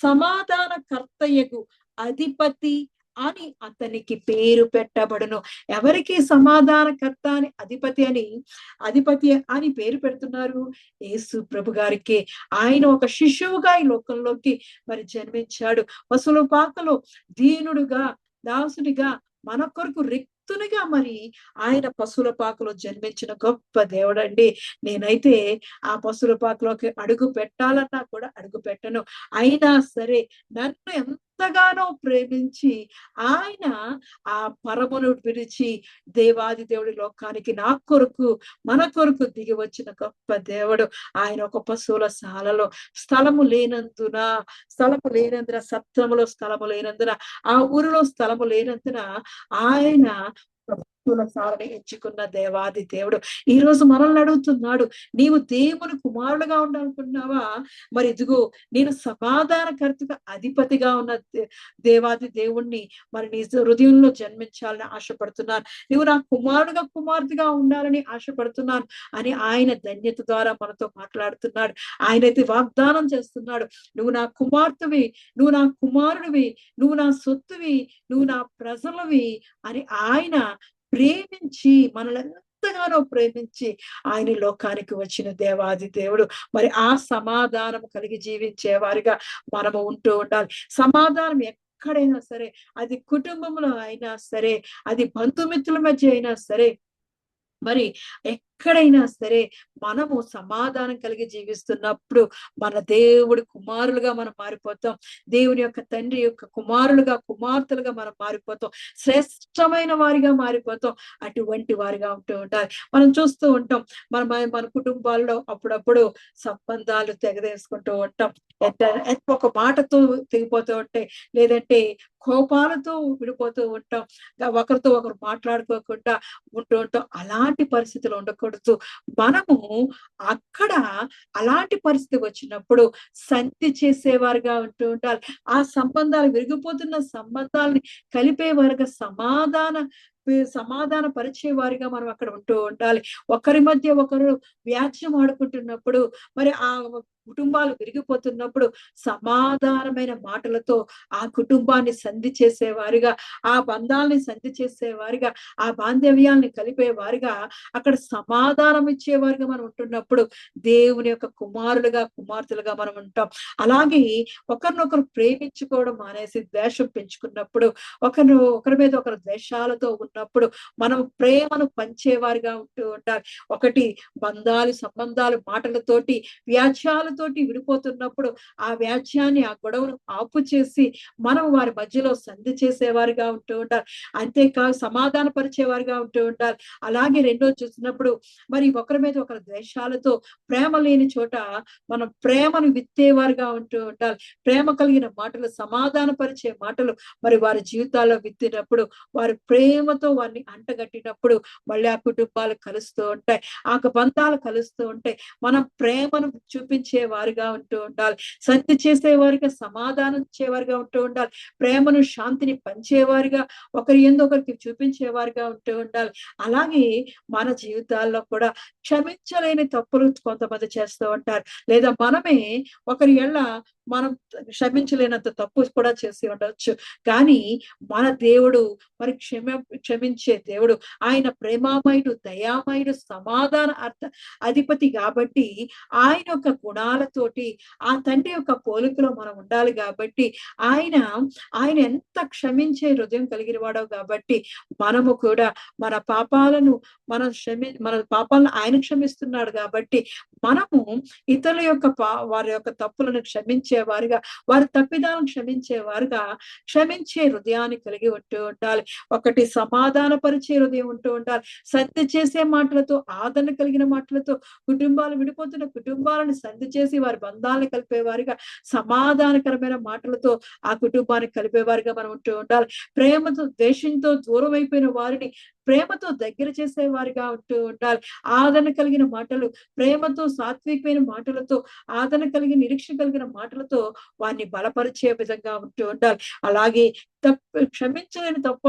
సమాధానకర్తయగు అధిపతి అని అతనికి పేరు పెట్టబడును. ఎవరికి సమాధానకర్త అని అధిపతి అని పేరు పెడుతున్నారు? యేసు ప్రభు గారికి. ఆయన ఒక శిశువుగా ఈ లోకంలోకి మరి జన్మించాడు. పశువుల పాకలో దీనుడుగా, దాసుడిగా, మన కొరకు రిక్తునిగా మరి ఆయన పశువుల పాకలో జన్మించిన గొప్ప దేవుడండి. నేనైతే ఆ పశువుల పాకలోకి అడుగు పెట్టాలన్నా కూడా అడుగు పెట్టను. అయినా సరే నన్ను ఎంతగానో ప్రేమించి ఆయన ఆ పరమును విడిచి దేవాది దేవుడి లోకానికి నా కొరకు, మన కొరకు దిగి వచ్చిన గొప్ప దేవుడు. ఆయన ఒక పశువుల శాలలో స్థలము లేనందున, సత్రములో స్థలము లేనందున, ఆ ఊరిలో స్థలము లేనందున ఆయన సారని ఎంచుకున్న దేవాది దేవుడు ఈ రోజు మనల్ని అడుగుతున్నాడు, నీవు దేవుని కుమారుడుగా ఉండాలనుకుంటున్నావా? మరి ఇదిగో నేను సమాధానకర్తగా అధిపతిగా ఉన్న దేవాది దేవుణ్ణి మరి నీ హృదయంలో జన్మించాలని ఆశపడుతున్నాను. నువ్వు నా కుమార్తెగా ఉండాలని ఆశపడుతున్నాను అని ఆయన ధన్యత ద్వారా మనతో మాట్లాడుతున్నాడు. ఆయనైతే వాగ్దానం చేస్తున్నాడు, నువ్వు నా కుమార్తెవి, నువ్వు నా కుమారుడివి, నువ్వు నా సొత్తువి, నువ్వు నా ప్రజలవి అని ఆయన ప్రేమించి, మనల్ని ఎంతగానో ప్రేమించి ఆయన లోకానికి వచ్చిన దేవాది దేవుడు. మరి ఆ సమాధానం కలిగి జీవించే వారిగా మనము ఉంటూ ఉండాలి. సమాధానం ఎక్కడైనా సరే, అది కుటుంబంలో అయినా సరే, అది బంధుమిత్రుల మధ్య అయినా సరే, మరి ఎక్కడైనా సరే మనము సమాధానం కలిగి జీవిస్తున్నప్పుడు మన దేవుడి కుమారులుగా మనం మారిపోతాం. దేవుని యొక్క తండ్రి యొక్క కుమార్తెలుగా మనం మారిపోతాం. శ్రేష్టమైన వారిగా మారిపోతాం. అటువంటి వారిగా ఉంటూ ఉండాలి. మనం చూస్తూ ఉంటాం, మన కుటుంబాల్లో అప్పుడప్పుడు సంబంధాలు తెగదేసుకుంటూ ఉంటాం. ఒక మాటతో తెగిపోతూ ఉంటాయి, లేదంటే కోపాలతో విడిపోతూ ఉంటాం, ఒకరితో ఒకరు మాట్లాడుకోకుండా ఉంటూ ఉంటాం. అలాంటి పరిస్థితులు ఉండకూడదు. మనము అక్కడ అలాంటి పరిస్థితి వచ్చినప్పుడు సంధి చేసేవారుగా ఉంటూ ఉండాలి. ఆ సంబంధాలు, విరిగిపోతున్న సంబంధాలని కలిపేవారుగా, సమాధాన పరిచే వారిగా మనం అక్కడ ఉంటూ ఉండాలి. ఒకరి మధ్య ఒకరు వ్యాజ్యం ఆడుకుంటున్నప్పుడు, మరి ఆ కుటుంబాలు విరిగిపోతున్నప్పుడు సమాధానమైన మాటలతో ఆ కుటుంబాన్ని సంధి చేసేవారిగా, ఆ బంధాలని సంధి చేసేవారిగా, ఆ బాంధవ్యాల్ని కలిపేవారిగా, అక్కడ సమాధానం ఇచ్చేవారిగా మనం ఉంటున్నప్పుడు దేవుని యొక్క కుమార్తెలుగా మనం ఉంటాం. అలాగే ఒకరినొకరు ప్రేమించుకోవడం మానేసి ద్వేషం పెంచుకున్నప్పుడు, ఒకరి మీద ఒకరు ద్వేషాలతో ఉన్నప్పుడు మనం ప్రేమను పంచేవారిగా ఉంటూ ఉండాలి. ఒకటి సంబంధాలు మాటలతోటి, వ్యాజ్యాలతోటి విడిపోతున్నప్పుడు ఆ వ్యాజ్యాన్ని, ఆ గొడవను ఆపు చేసి మనం వారి మధ్యలో సంధి చేసేవారిగా ఉంటూ ఉండాలి. అంతేకాదు సమాధాన పరిచేవారిగా ఉంటూ ఉండాలి. అలాగే రెండోది చూసినప్పుడు మరి ఒకరి మీద ఒకరు ద్వేషాలతో, ప్రేమ లేని చోట మనం ప్రేమను విత్తేవారుగా ఉంటూ ఉండాలి. ప్రేమ కలిగిన మాటలు, సమాధాన పరిచే మాటలు మరి వారి జీవితాల్లో విత్తినప్పుడు వారి ప్రేమతో ప్రేమతో వారిని అంటగట్టినప్పుడు మళ్ళీ ఆ కుటుంబాలు కలుస్తూ ఉంటాయి, ఆ బంధాలు కలుస్తూ ఉంటాయి. మనం ప్రేమను చూపించే వారిగా ఉంటూ ఉండాలి, సంధి చేసేవారిగా, సమాధానం ఇచ్చేవారిగా ఉంటూ ఉండాలి, ప్రేమను శాంతిని పంచేవారిగా, ఒకరి యందు ఒకరికి చూపించేవారిగా ఉంటూ ఉండాలి. అలాగే మన జీవితాల్లో కూడా క్షమించలేని తప్పులు కొంతమంది చేస్తూ ఉంటారు, లేదా మనమే ఒకరి ఎళ్ళ మనం క్షమించలేనంత తప్పు కూడా చేసి ఉండొచ్చు. కానీ మన దేవుడు మరి క్షమించే దేవుడు, ఆయన ప్రేమామయుడు, దయామయుడు, సమాధాన అధిపతి కాబట్టి ఆయన యొక్క గుణాలతోటి ఆ తండ్రి యొక్క పోలికలో మనం ఉండాలి కాబట్టి ఆయన ఆయన ఎంత క్షమించే హృదయం కలిగిన వాడో కాబట్టి మనము కూడా మన పాపాలను మన పాపాలను ఆయన క్షమిస్తున్నాడు కాబట్టి మనము ఇతరుల యొక్క వారి యొక్క తప్పులను క్షమించే వారిగా, వారి తప్పిదాలను క్షమించే వారుగా, క్షమించే హృదయాన్ని కలిగి ఉంటూ ఉండాలి. ఒకటి సమాధాన పరిచే హృదయం ఉంటూ ఉండాలి. సంధి చేసే మాటలతో, ఆదరణ కలిగిన మాటలతో కుటుంబాలు విడిపోతున్న కుటుంబాలను సంధి చేసి వారి బంధాలను కలిపేవారిగా, సమాధానకరమైన మాటలతో ఆ కుటుంబాన్ని కలిపేవారిగా మనం ఉంటూ ఉండాలి. ప్రేమతో, ద్వేషంతో దూరం అయిపోయిన వారిని ప్రేమతో దగ్గర చేసే వారిగా ఉంటూ ఉండాలి. ఆదరణ కలిగిన మాటలు, ప్రేమతో, సాత్వికమైన మాటలతో, ఆదరణ కలిగిన, నిరీక్షణ కలిగిన మాటలతో వారిని బలపరిచే విధంగా ఉంటూ ఉండాలి. అలాగే క్షమించలేని తప్ప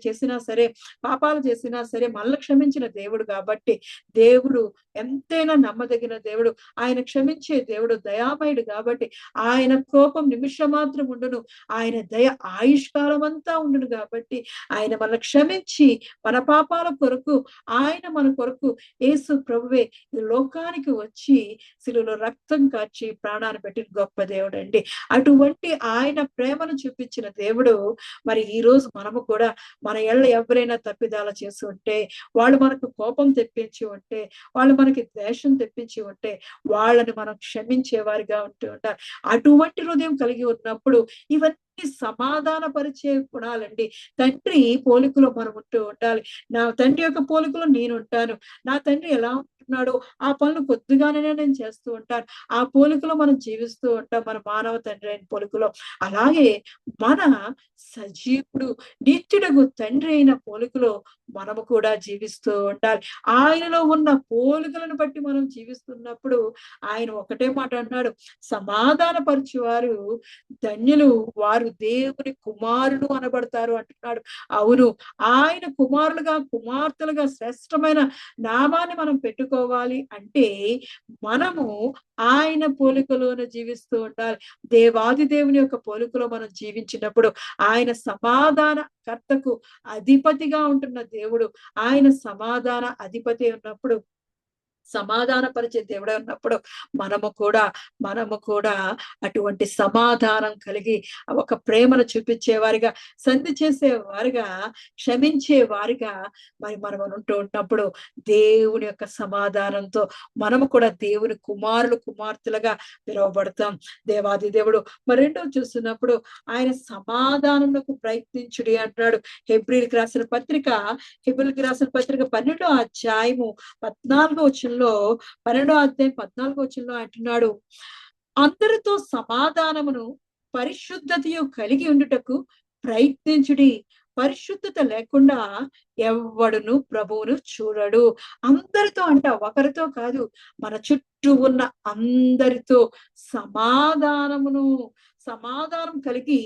చేసినా సరే, పాపాలు చేసినా సరే మనల్ని క్షమించిన దేవుడు కాబట్టి దేవుడు ఎంతైనా నమ్మదగిన దేవుడు, ఆయన క్షమించే దేవుడు, దయామయుడు కాబట్టి ఆయన కోపం నిమిషం మాత్రం ఉండును, ఆయన దయ ఆయుష్కాలం అంతా ఉండును కాబట్టి ఆయన మనల్ని క్షమించి మన పాపాల కొరకు ఆయన మన కొరకు యేసు ప్రభువే ఈ లోకానికి వచ్చి శిలువలో రక్తం కార్చి ప్రాణాన్ని పెట్టిన గొప్ప దేవుడు అండి. అటువంటి ఆయన ప్రేమను చూపించిన దేవుడు మరి ఈ రోజు మనము కూడా మన ఎళ్ళ ఎవరైనా తప్పిదాలు చేసి ఉంటే, వాళ్ళు మనకు కోపం తెప్పించి ఉంటే, వాళ్ళు మనకి ద్వేషం తెప్పించి ఉంటే వాళ్ళని మనం క్షమించే వారిగా ఉంటూ ఉంటారు. అటువంటి హృదయం కలిగి ఉన్నప్పుడు ఇవన్నీ సమాధాన పరిచే గుణాలండి. తండ్రి పోలికలో మనం ఉంటూ ఉండాలి. నా తండ్రి యొక్క పోలికలో నేను ఉంటాను, నా తండ్రి ఎలా ఉంటున్నాడో ఆ పనులు కొద్దిగానే నేను చేస్తూ ఉంటాను, ఆ పోలికలో మనం జీవిస్తూ ఉంటాం, మన మానవ తండ్రి అయిన పోలికలో. అలాగే మన సజీవుడు, నిత్యుడగు తండ్రి అయిన పోలికలో మనము కూడా జీవిస్తూ ఉండాలి. ఆయనలో ఉన్న పోలికలను బట్టి మనం జీవిస్తున్నప్పుడు ఆయన ఒకటే మాట అన్నాడు, సమాధాన పరచువారు ధన్యులు, వారు దేవుని కుమారులు అనబడతారు అంటున్నాడు. అవును, ఆయన కుమారులుగా, కుమార్తెలుగా శ్రేష్టమైన నామాన్ని మనం పెట్టుకోవాలి అంటే మనము ఆయన పోలికలోనే జీవిస్తూ ఉండాలి. దేవాది దేవుని యొక్క పోలికలో మనం జీవించినప్పుడు ఆయన సమాధాన కర్తకు అధిపతిగా ఉంటున్న దేవుడు, ఆయన సమాధాన అధిపతి ఉన్నప్పుడు, సమాధాన పరిచే దేవుడే ఉన్నప్పుడు మనము కూడా అటువంటి సమాధానం కలిగి ఒక ప్రేమను చూపించే వారిగా, సంధి చేసే వారిగా, క్షమించే వారిగా మరి మనం ఉంటూ ఉన్నప్పుడు దేవుని యొక్క సమాధానంతో మనము కూడా దేవుని కుమారులు, కుమార్తెలుగా పిలువబడతాం. దేవాది దేవుడు మరి రెండో చూస్తున్నప్పుడు ఆయన సమాధానంకు ప్రయత్నించుడి అంటున్నాడు. హెబ్రీయులకు రాసిన పత్రిక 12వ అధ్యాయము 14వ వచనంలో, 12వ అధ్యాయం 14వ వచనంలో అంటున్నాడు, అందరితో సమాధానమును పరిశుద్ధతయు కలిగి ఉండుటకు ప్రయత్నించుడి, పరిశుద్ధత లేకుండా ఎవ్వడును ప్రభువును చూడడు. అందరితో అంట, ఒకరితో కాదు, మన చుట్టూ ఉన్న అందరితో సమాధానం కలిగి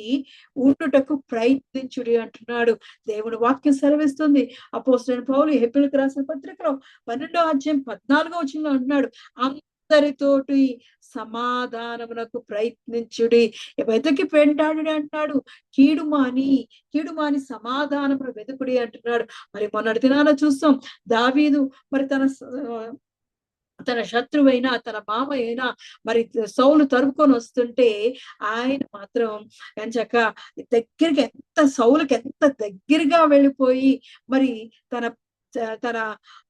ఉండుటకు ప్రయత్నించుడి అంటున్నాడు. దేవుని వాక్యం సెలవిస్తుంది. అపోస్తలుడైన పౌలు హెబ్రీయులకు రాసిన పత్రికలో 12వ అధ్యాయం 14వ వచనంలో అంటున్నాడు, అందరితోటి సమాధానమునకు ప్రయత్నించుడి, వెతికి వెంటాడుడి అంటున్నాడు. కీడు మాని సమాధానమును వెతుకుడి అంటున్నాడు. మరి మొన్నటి దినాన చూస్తాం, దావీదు మరి తన శత్రువైనా, తన మామ అయినా మరి సౌలు తరుముకొని వస్తుంటే ఆయన మాత్రం ఎంచక్క సౌలుకి ఎంత దగ్గరగా వెళ్ళిపోయి మరి తన తన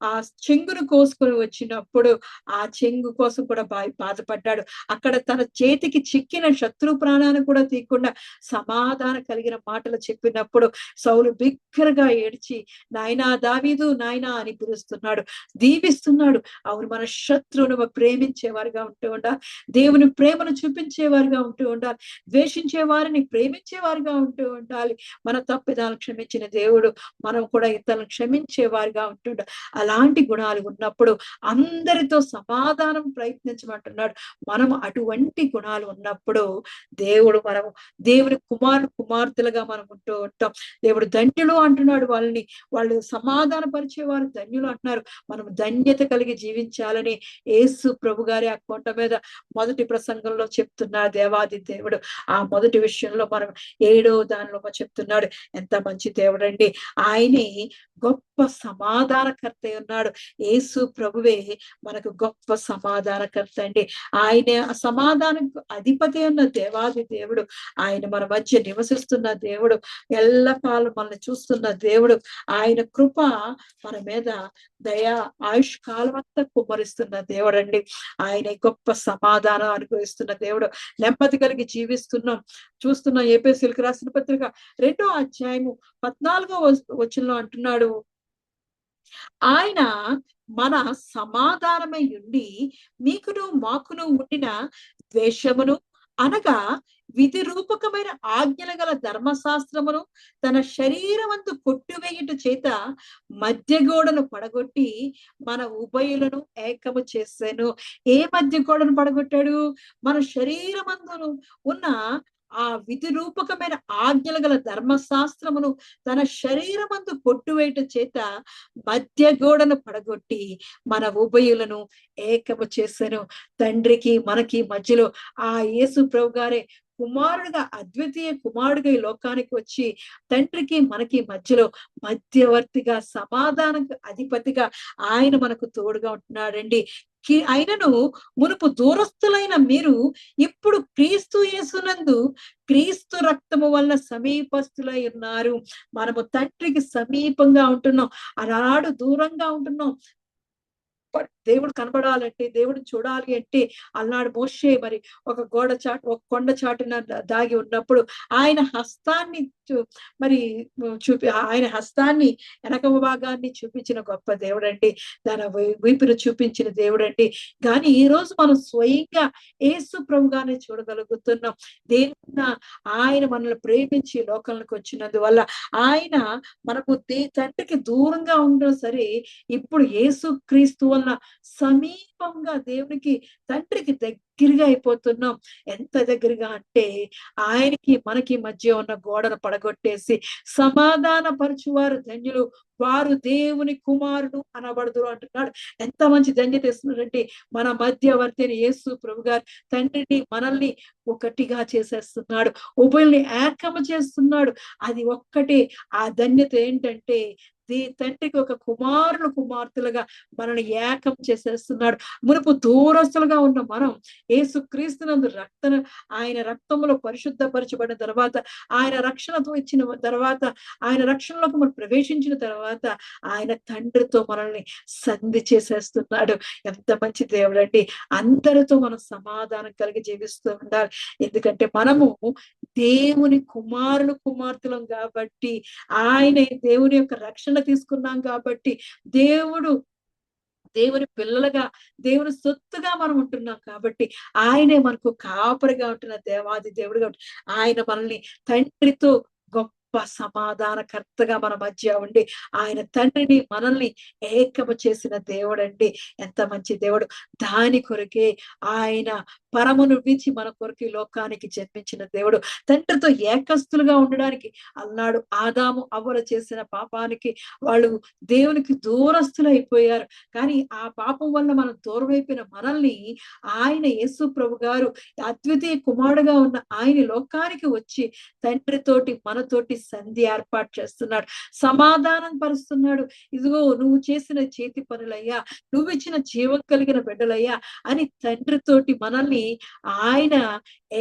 ఆ చెంగును కోసుకొని వచ్చినప్పుడు ఆ చెంగు కోసం కూడా బాధపడ్డాడు. అక్కడ తన చేతికి చిక్కిన శత్రు ప్రాణాన్ని కూడా తీయకుండా సమాధానం కలిగిన మాటలు చెప్పినప్పుడు సౌలు బిగ్గరగా ఏడ్చి నాయనా దావీదు నాయనా అని పిలుస్తున్నాడు, దీవిస్తున్నాడు. అవును, మన శత్రువును ప్రేమించేవారుగా ఉంటూ ఉండాలి, దేవుని ప్రేమను చూపించేవారుగా ఉంటూ ఉండాలి, ద్వేషించే వారిని ప్రేమించేవారుగా ఉంటూ ఉండాలి. మన తప్పిదాలను క్షమించిన దేవుడు మనం కూడా ఇతరులను క్షమించే వారిగా ఉంటుండాలి. అలాంటి గుణాలు ఉన్నప్పుడు అందరితో సమాధానం ప్రయత్నించమంటున్నాడు. మనం అటువంటి గుణాలు ఉన్నప్పుడు మనం దేవుని కుమార్తెలుగా మనం ఉంటూ ఉంటాం. దేవుడు ధన్యులు అంటున్నాడు వాళ్ళని, వాళ్ళు సమాధాన పరిచేవారు ధన్యులు అంటున్నారు. మనం ధన్యత కలిగి జీవించాలని యేసు ప్రభు గారి ఆ కొండ మీద మొదటి ప్రసంగంలో చెప్తున్నారు దేవాది దేవుడు. ఆ మొదటి విషయంలో మనం 7వ దానిలో చెప్తున్నాడు. ఎంత మంచి దేవుడు అండి! ఆయనే గొప్ప సమాధానకర్త ఉన్నాడు. యేసు ప్రభువే మనకు గొప్ప సమాధానకర్త అండి. ఆయన సమాధానకు అధిపతి ఉన్న దేవాది దేవుడు, ఆయన మన మధ్య నివసిస్తున్న దేవుడు, ఎల్లకాలం మనల్ని చూస్తున్న దేవుడు. ఆయన కృప మన మీద దయా ఆయుష్ కాలం అంతా కుమ్మరిస్తున్న దేవుడు అండి. ఆయన గొప్ప సమాధానం అనుభవిస్తున్న దేవుడు. నెమ్మది కలిగి జీవిస్తున్నాం. చూస్తున్నాం. ఎఫెసీయులకు రాసిన పత్రిక 2వ అధ్యాయము 14వ వచనంలో అంటున్నాడు, ఆయన మన సమాధానమై ఉండి మీకును మాకును ఉండిన ద్వేషమును అనగా విధి రూపకమైన ఆజ్ఞల గల ధర్మశాస్త్రమును తన శరీరమందు కొట్టివేయుట చేత మధ్యగోడను పడగొట్టి మన ఉభయులను ఏకము చేశాను. ఏ మధ్యగోడను పడగొట్టాడు? మన శరీరమందును ఉన్న ఆ విధి రూపకమైన ఆజ్ఞలు గల ధర్మశాస్త్రమును తన శరీరమందు కొట్టువేయట చేత మధ్య గోడను పడగొట్టి మన ఉభయులను ఏకము చేశాను. తండ్రికి మనకి మధ్యలో ఆ యేసు ప్రభు గారే కుమారుడుగా, అద్వితీయ కుమారుడుగా ఈ లోకానికి వచ్చి తండ్రికి మనకి మధ్యలో మధ్యవర్తిగా, సమాధానకు అధిపతిగా ఆయన మనకు తోడుగా ఉంటున్నాడండి. ఆయనను మునుపు దూరస్తులైన మీరు ఇప్పుడు క్రీస్తు యేసునందు క్రీస్తు రక్తము వల్ల సమీపస్తులై ఉన్నారు. మనము తండ్రికి సమీపంగా ఉంటున్నాం, ఆనాడు దూరంగా ఉంటున్నాం. దేవుడు కనబడాలంటే, దేవుడు చూడాలి అంటే అన్నాడు మోషే మరి ఒక కొండ చాటున దాగి ఉన్నప్పుడు ఆయన హస్తాన్ని ఆయన హస్తాన్ని వెనక భాగాన్ని చూపించిన గొప్ప దేవుడండి. తన వీపును చూపించిన దేవుడండి. కానీ ఈ రోజు మనం స్వయంగా యేసు ప్రభుగానే చూడగలుగుతున్నాం. దేవుడు ఆయన మనల్ని ప్రేమించి లోకంలోకి వచ్చినందువల్ల ఆయన మనకు తండ్రికి దూరంగా ఉండడం సరే, ఇప్పుడు యేసు క్రీస్తు వల్ల సమీపంగా దేవునికి తండ్రికి దగ్గరగా అయిపోతున్నాం. ఎంత దగ్గరగా అంటే ఆయనకి మనకి మధ్య ఉన్న గోడను పడగొట్టేసి సమాధాన పరచువారు ధన్యులు, వారు దేవుని కుమారుడు అనబడుదురు అంటున్నాడు. ఎంత మంచి ధన్యత ఇస్తున్నాడంటే మన మధ్యవర్తి అయిన యేసు ప్రభు గారు తండ్రిని మనల్ని ఒకటిగా చేసేస్తున్నాడు, ఉభయుల్ని ఏకము చేస్తున్నాడు. అది ఒక్కటే ఆ ధన్యత. ఏంటంటే తండ్రికి ఒక కుమార్తెలుగా మనల్ని ఏకం చేసేస్తున్నాడు. మునుపు దూరస్తులుగా ఉన్న మనం యేసు క్రీస్తునందు ఆయన రక్తంలో పరిశుద్ధపరచబడిన తర్వాత, ఆయన రక్షణతో ఇచ్చిన తర్వాత, ఆయన రక్షణలోకి మనం ప్రవేశించిన తర్వాత ఆయన తండ్రితో మనల్ని సంధి చేసేస్తున్నాడు. ఎంత మంచి దేవుడు అండి! అందరితో మనం సమాధానం కలిగి జీవిస్తూ ఉండాలి. ఎందుకంటే మనము దేవుని కుమార్తెలం కాబట్టి, ఆయన దేవుని యొక్క రక్షణ తీసుకున్నాం కాబట్టి, దేవుని పిల్లలుగా, దేవుని సొత్తుగా మనం ఉంటున్నాం కాబట్టి, ఆయనే మనకు కాపరిగా ఉంటున్న దేవాది దేవుడుగా ఆయన మనల్ని తండ్రితో గొప్ప సమాధానకర్తగా మన మధ్య ఉండి ఆయన తండ్రిని మనల్ని ఏకము చేసిన దేవుడండి. ఎంత మంచి దేవుడు! దాని కొరకే ఆయన పరమును విడిచి మన కొరకు లోకానికి జన్మించిన దేవుడు. తండ్రితో ఏకస్తులుగా ఉండడానికి అన్నాడు. ఆదాము అవ్వలు చేసిన పాపానికి వాళ్ళు దేవునికి దూరస్తులు అయిపోయారు. కానీ ఆ పాపం వల్ల మనం దూరం అయిపోయిన మనల్ని ఆయన యేసు ప్రభు గారు అద్వితీయ కుమారుడుగా ఉన్న ఆయన లోకానికి వచ్చి తండ్రితోటి మనతోటి సంధి ఏర్పాటు చేస్తున్నాడు, సమాధానం పరుస్తున్నాడు. ఇదిగో నువ్వు చేసిన చేతి పనులయ్యా, నువ్వు ఇచ్చిన జీవం కలిగిన బిడ్డలయ్యా అని తండ్రితోటి మనల్ని ఆయన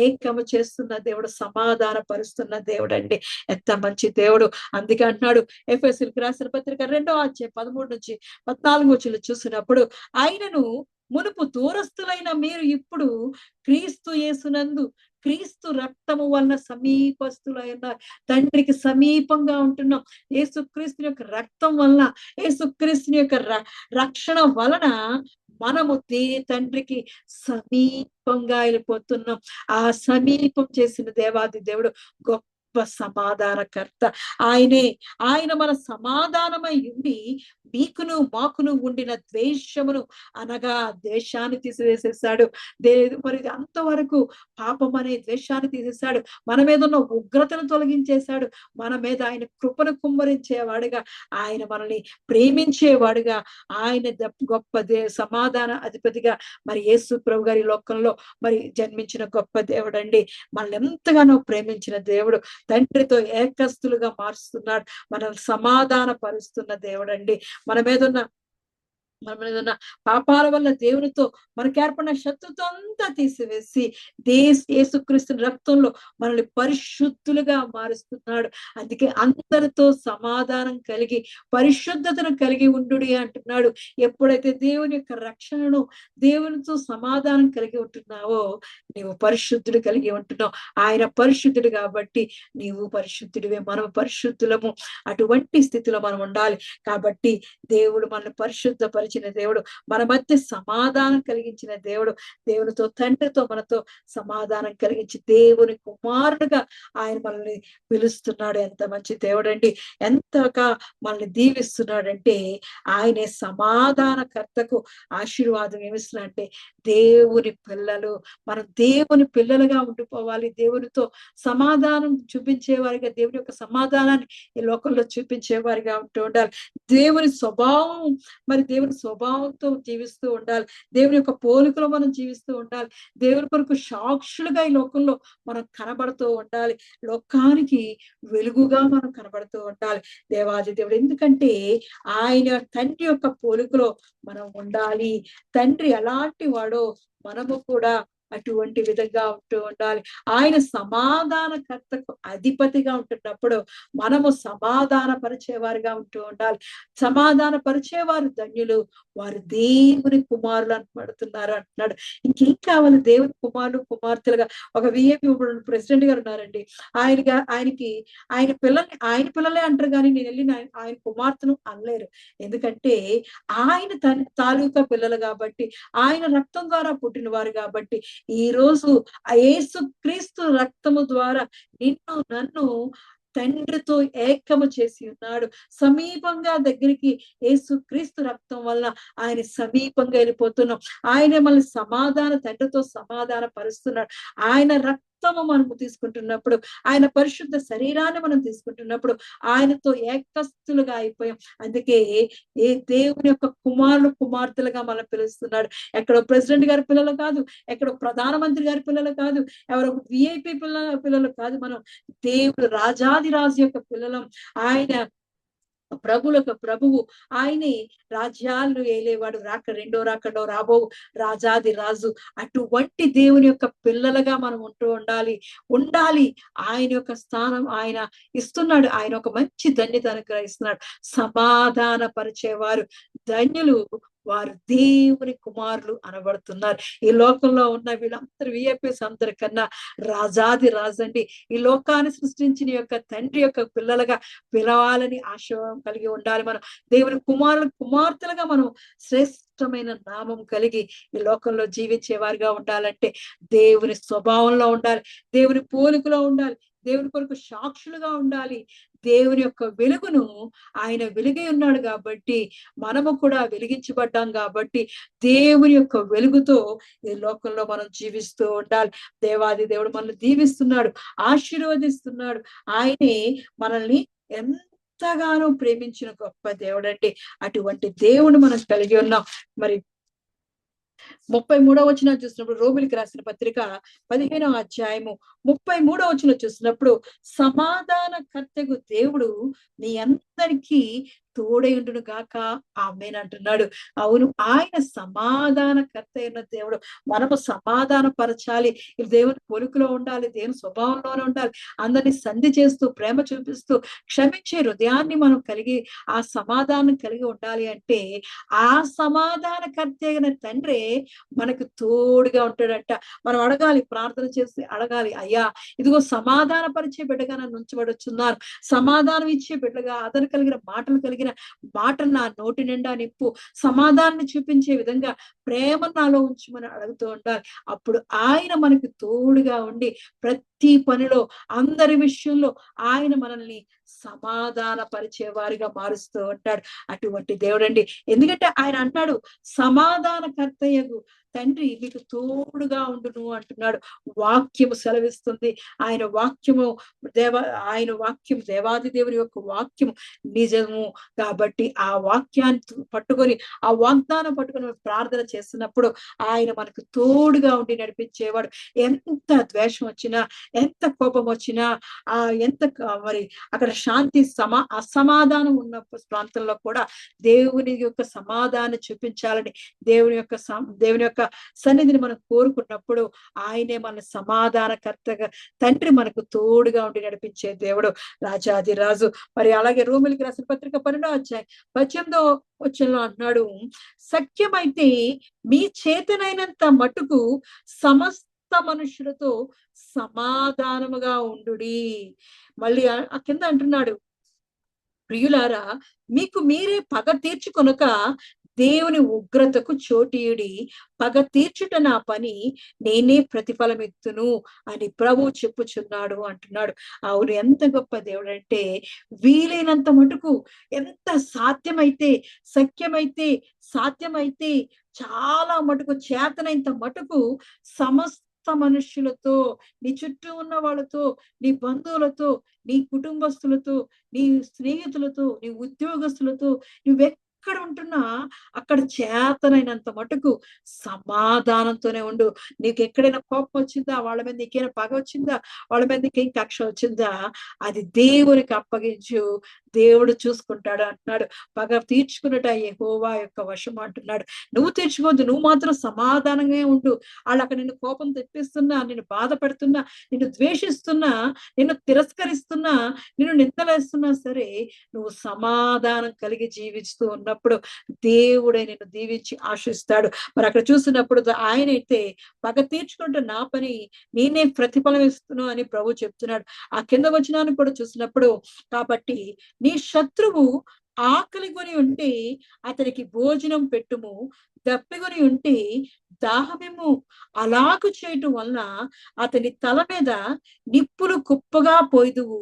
ఏకము చేస్తున్న దేవుడు, సమాధాన పరుస్తున్న దేవుడు అండి. ఎంత మంచి దేవుడు. అందుకే అంటున్నాడు ఎఫెసీయులకు రాసిన పత్రిక 2వ అధ్యాయం 13-14 చూసినప్పుడు, ఆయనను మునుపు దూరస్తులైన మీరు ఇప్పుడు క్రీస్తు యేసునందు క్రీస్తు రక్తము వలన సమీపస్తులైన, తండ్రికి సమీపంగా ఉంటున్నాం. యేసుక్రీస్తు యొక్క రక్తం వలన, యేసుక్రీస్తు యొక్క రక్షణ వలన మనము తండ్రికి సమీపంగా వెళ్ళిపోతున్నాం. ఆ సమీపం చేసిన దేవాది దేవుడు గొప్ప సమాధానకర్త ఆయనే. ఆయన మన సమాధానమై ఉండి మీకును మాకును ఉండిన ద్వేషమును, అనగా ద్వేషాన్ని తీసివేసేసాడు. మరి అంతవరకు పాపం అనే ద్వేషాన్ని తీసేశాడు, మన మీద ఉన్న ఉగ్రతను తొలగించేశాడు, మన మీద ఆయన కృపను కుమ్మరించేవాడుగా, ఆయన మనల్ని ప్రేమించేవాడుగా, ఆయన గొప్ప సమాధాన అధిపతిగా మరి యేసు ప్రభు గారి లోకంలో మరి జన్మించిన గొప్ప దేవుడు అండి. మనల్ని ఎంతగానో ప్రేమించిన దేవుడు, తండ్రితో ఏకస్తులుగా మారుస్తున్నాడు, మనల్ని సమాధాన పరుస్తున్న దేవుడు అండి. మన మీద ఉన్న పాపాల వల్ల దేవునితో మనకు ఏర్పడిన శత్రుత్వం అంతా తీసివేసి యేసుక్రీస్తు రక్తంలో మనల్ని పరిశుద్ధులుగా మారుస్తున్నాడు. అందుకే అందరితో సమాధానం కలిగి పరిశుద్ధతను కలిగి ఉండుడి అంటున్నాడు. ఎప్పుడైతే దేవుని యొక్క రక్షణను, దేవునితో సమాధానం కలిగి ఉంటున్నావో నీవు పరిశుద్ధుడు కలిగి ఉంటున్నావు. ఆయన పరిశుద్ధుడు కాబట్టి నీవు పరిశుద్ధుడివే, మనం పరిశుద్ధులము. అటువంటి స్థితిలో మనం ఉండాలి. కాబట్టి దేవుడు మనల్ని పరిశుద్ధపరిచిన దేవుడు, మన మధ్య సమాధానం కలిగించిన దేవుడు, దేవునితో తండ్రితో మనతో సమాధానం కలిగించి దేవుని కుమారుడుగా ఆయన మనల్ని పిలుస్తున్నాడు. ఎంత మంచి దేవుడు అండి. ఎంతగా మనల్ని దీవిస్తున్నాడంటే ఆయనే సమాధానకర్తకు ఆశీర్వాదం ఏమిస్తున్నాడంటే, దేవుని పిల్లలు, మనం దేవుని పిల్లలుగా ఉండిపోవాలి. దేవునితో సమాధానం చూపించేవారిగా, దేవుని యొక్క సమాధానాన్ని ఈ లోకంలో చూపించేవారిగా ఉంటూ ఉండాలి. దేవుని స్వభావం, మరి దేవుని స్వభావంతో జీవిస్తూ ఉండాలి. దేవుని యొక్క పోలికలో మనం జీవిస్తూ ఉండాలి. దేవుని కొరకు సాక్షులుగా ఈ లోకంలో మనం కనబడుతూ ఉండాలి. లోకానికి వెలుగుగా మనం కనబడుతూ ఉండాలి. దేవాది దేవుడు, ఎందుకంటే ఆయన తండ్రి యొక్క పోలికలో మనం ఉండాలి. తండ్రి ఎలాంటి వాడో మనము కూడా అటువంటి విధంగా ఉంటూ ఉండాలి. ఆయన సమాధానకర్తకు అధిపతిగా ఉంటున్నప్పుడు మనము సమాధాన పరిచేవారుగా ఉంటూ ఉండాలి. సమాధాన పరిచేవారు ధన్యులు, వారు దేవుని కుమారులు అనబడుతున్నారు అంటున్నాడు. ఇంకేం కావాలి? దేవుని కుమారులు కుమార్తెలుగా. ఒక విఐపి ప్రెసిడెంట్ గారు ఉన్నారండి. ఆయన పిల్లలే అంటారు, కానీ నేను వెళ్ళి ఆయన కుమార్తెను అనలేరు. ఎందుకంటే ఆయన తాలూకా పిల్లలు కాబట్టి, ఆయన రక్తం ద్వారా పుట్టిన వారు కాబట్టి, ఈ రోజు యేసుక్రీస్తు రక్తము ద్వారా నిన్ను నన్ను తండ్రితో ఏకము చేసి ఉన్నాడు. సమీపంగా దగ్గరికి యేసుక్రీస్తు రక్తం వల్ల ఆయన సమీపంగా వెళ్ళిపోతున్నాం. ఆయన మనల్ని తండ్రితో సమాధాన పరుస్తున్నాడు. ఆయన రక్తము మనము తీసుకుంటున్నప్పుడు, ఆయన పరిశుద్ధ శరీరాన్ని మనం తీసుకుంటున్నప్పుడు ఆయనతో ఏకస్తులుగా అయిపోయాం. అందుకే దేవుని యొక్క కుమారులు కుమార్తెలుగా మనం పిలుస్తున్నాడు. ఎక్కడో ప్రెసిడెంట్ గారి పిల్లలు కాదు, ఎక్కడో ప్రధానమంత్రి గారి పిల్లలు కాదు, ఎవరో విఐపి పిల్లలు కాదు. మనం దేవుడు రాజాదిరాజు యొక్క పిల్లలం. ఆయన ప్రభువులకు ప్రభువు, ఆయనే రాజ్యాలను ఏలేవాడు, రెండో రాకడో రాబో రాజాది రాజు. అటువంటి దేవుని యొక్క పిల్లలుగా మనం ఉండాలి. ఆయన యొక్క స్థానం ఆయన ఇస్తున్నాడు. ఆయన ఒక మంచి ధన్యత అనుగ్రహిస్తున్నాడు. సమాధాన పరిచేవారు ధన్యులు, వారు దేవుని కుమారులు అనబడుతున్నారు. ఈ లోకంలో ఉన్న వీళ్ళందరూ విఐపీస్ అందరికన్నా రాజాది రాజండి. ఈ లోకాన్ని సృష్టించిన యొక్క తండ్రి యొక్క పిల్లలుగా పిలవాలని ఆశ కలిగి ఉండాలి. మనం దేవుని కుమార్తెలుగా మనం శ్రేష్టమైన నామం కలిగి ఈ లోకంలో జీవించే వారిగా ఉండాలంటే దేవుని స్వభావంలో ఉండాలి, దేవుని పోలికలో ఉండాలి, దేవుని కొరకు సాక్షులుగా ఉండాలి. దేవుని యొక్క వెలుగును ఆయన వెలుగై ఉన్నాడు కాబట్టి మనము కూడా వెలిగించబడ్డాం కాబట్టి దేవుని యొక్క వెలుగుతో ఈ లోకంలో మనం జీవిస్తూ ఉండాలి. దేవాది దేవుడు మనల్ని దీవిస్తున్నాడు, ఆశీర్వదిస్తున్నాడు. ఆయనే మనల్ని ఎంతగానో ప్రేమించిన గొప్ప దేవుడు అండి. అటువంటి దేవుడు మనం కలిగి ఉన్నాం. మరి 33వ వచనం చూసినప్పుడు, రోమిలికి రాసిన పత్రిక 15వ అధ్యాయము 33వ వచనం చూసినప్పుడు, సమాధానకర్తగు దేవుడు మీ అందరికీ తోడైండును గాక, ఆమేన్ అంటున్నాడు. అవును, ఆయన సమాధానకర్త అయిన దేవుడు. మనము సమాధాన పరచాలి, దేవుని పొలుకులో ఉండాలి, దేవుని స్వభావంలోనే ఉండాలి, అందరినీ సంధి చేస్తూ, ప్రేమ చూపిస్తూ, క్షమించే హృదయాన్ని మనం కలిగి, ఆ సమాధానం కలిగి ఉండాలి అంటే, ఆ సమాధానకర్త అయిన తండ్రి మనకు తోడుగా ఉంటాడంట. మనం అడగాలి, ప్రార్థన చేసి అడగాలి, అయ్యా ఇదిగో సమాధాన పరిచే బిడ్డగా నన్ను ఉంచబడుచున్నారు, సమాధానం ఇచ్చే బిడ్డగా, ఆదరణ కలిగిన మాటలు నా నోటి నిండా నింపు, సమాధానాన్ని చూపించే విధంగా ప్రేమ నాలో ఉంచమని అడుగుతూ ఉండాలి. అప్పుడు ఆయన మనకు తోడుగా ఉండి ప్రతి పనిలో, అందరి విషయంలో ఆయన మనల్ని సమాధాన పరిచేవారిగా మారుస్తూ ఉంటాడు. అటువంటి దేవుడండి. ఎందుకంటే ఆయన అన్నాడు, సమాధానకర్తయ్యగు తండ్రి మీకు తోడుగా ఉండును అంటున్నాడు. వాక్యము సెలవిస్తుంది. ఆయన వాక్యము ఆయన వాక్యం, దేవాది దేవుని యొక్క వాక్యము నిజము. కాబట్టి ఆ వాక్యాన్ని పట్టుకొని, ఆ వాగ్దానం పట్టుకొని ప్రార్థన చేస్తున్నప్పుడు ఆయన మనకు తోడుగా ఉండి నడిపించేవాడు. ఎంత ద్వేషం వచ్చినా, ఎంత కోపం వచ్చినా, ఎంత మరి అక్కడ శాంతి అసమాధానం ఉన్న ప్రాంతంలో కూడా దేవుని యొక్క సమాధానం చూపించాలని, దేవుని యొక్క సన్నిధిని మనం కోరుకున్నప్పుడు ఆయనే మన సమాధానకర్తగా, తండ్రి మనకు తోడుగా ఉండి నడిపించే దేవుడు, రాజాది రాజు. మరి అలాగే రోమిలికి రాసిన పత్రిక 12వ అధ్యాయం 18వ వచనంలో అంటున్నాడు, సఖ్యమైతే మీ చేతనైనంత మటుకు సమస్త మనుషులతో సమాధానముగా ఉండుడి. మళ్ళీ ఆ కింద అంటున్నాడు, ప్రియులారా మీకు మీరే పగ తీర్చుకొనక దేవుని ఉగ్రతకు చోటీయుడి, పగ తీర్చుట నా పని, నేనే ప్రతిఫలమిత్తును అని ప్రభువు చెప్పుచున్నాడు అంటున్నాడు. అవును, ఎంత గొప్ప దేవుడు అంటే, వీలైనంత మటుకు, ఎంత సాధ్యమైతే, సఖ్యమైతే, సాధ్యమైతే, చాలా మటుకు, చేతనైనంత మటుకు సమస్త మనుష్యులతో, నీ చుట్టూ ఉన్న వాళ్ళతో, నీ బంధువులతో, నీ కుటుంబస్తులతో, నీ స్నేహితులతో, నీ ఉద్యోగస్తులతో, నువ్వెక్కడ ఉంటున్నా అక్కడ చేతనైనంత మటుకు సమాధానంతోనే ఉండు. నీకు ఎక్కడైనా కోపం వచ్చిందా, వాళ్ళ మీద నీకైనా పగ వచ్చిందా, వాళ్ళ మీద నీకేం కక్ష వచ్చిందా, అది దేవునికి అప్పగించు, దేవుడు చూసుకుంటాడు అంటున్నాడు. పగ తీర్చుకున్నట యెహోవా యొక్క వశం అంటున్నాడు. నువ్వు తీర్చుకోవద్దు, నువ్వు మాత్రం సమాధానంగా ఉండు. వాళ్ళు అక్కడ నిన్ను కోపం తెప్పిస్తున్నా, నిన్ను బాధ పెడుతున్నా, నిన్ను ద్వేషిస్తున్నా, నిన్ను తిరస్కరిస్తున్నా, నిన్ను నిందలేస్తున్నా సరే, నువ్వు సమాధానం కలిగి జీవిస్తూ ఉన్నప్పుడు దేవుడే నిన్ను దీవించి ఆశిస్తాడు. మరి అక్కడ చూసినప్పుడు ఆయనైతే పగ తీర్చుకుంటే నా పని, నేనే ప్రతిఫలం ఇస్తున్నాను అని ప్రభు చెప్తున్నాడు. ఆ కింద వచనాన్ని కూడా చూసినప్పుడు, కాబట్టి నీ శత్రువు ఆకలి కొని ఉంటే అతనికి భోజనం పెట్టుము, దప్పికొని ఉంటే దాహమేమో, అలాగు చేయటం వలన అతని తల మీద నిప్పులు కుప్పగా పోయిదువు,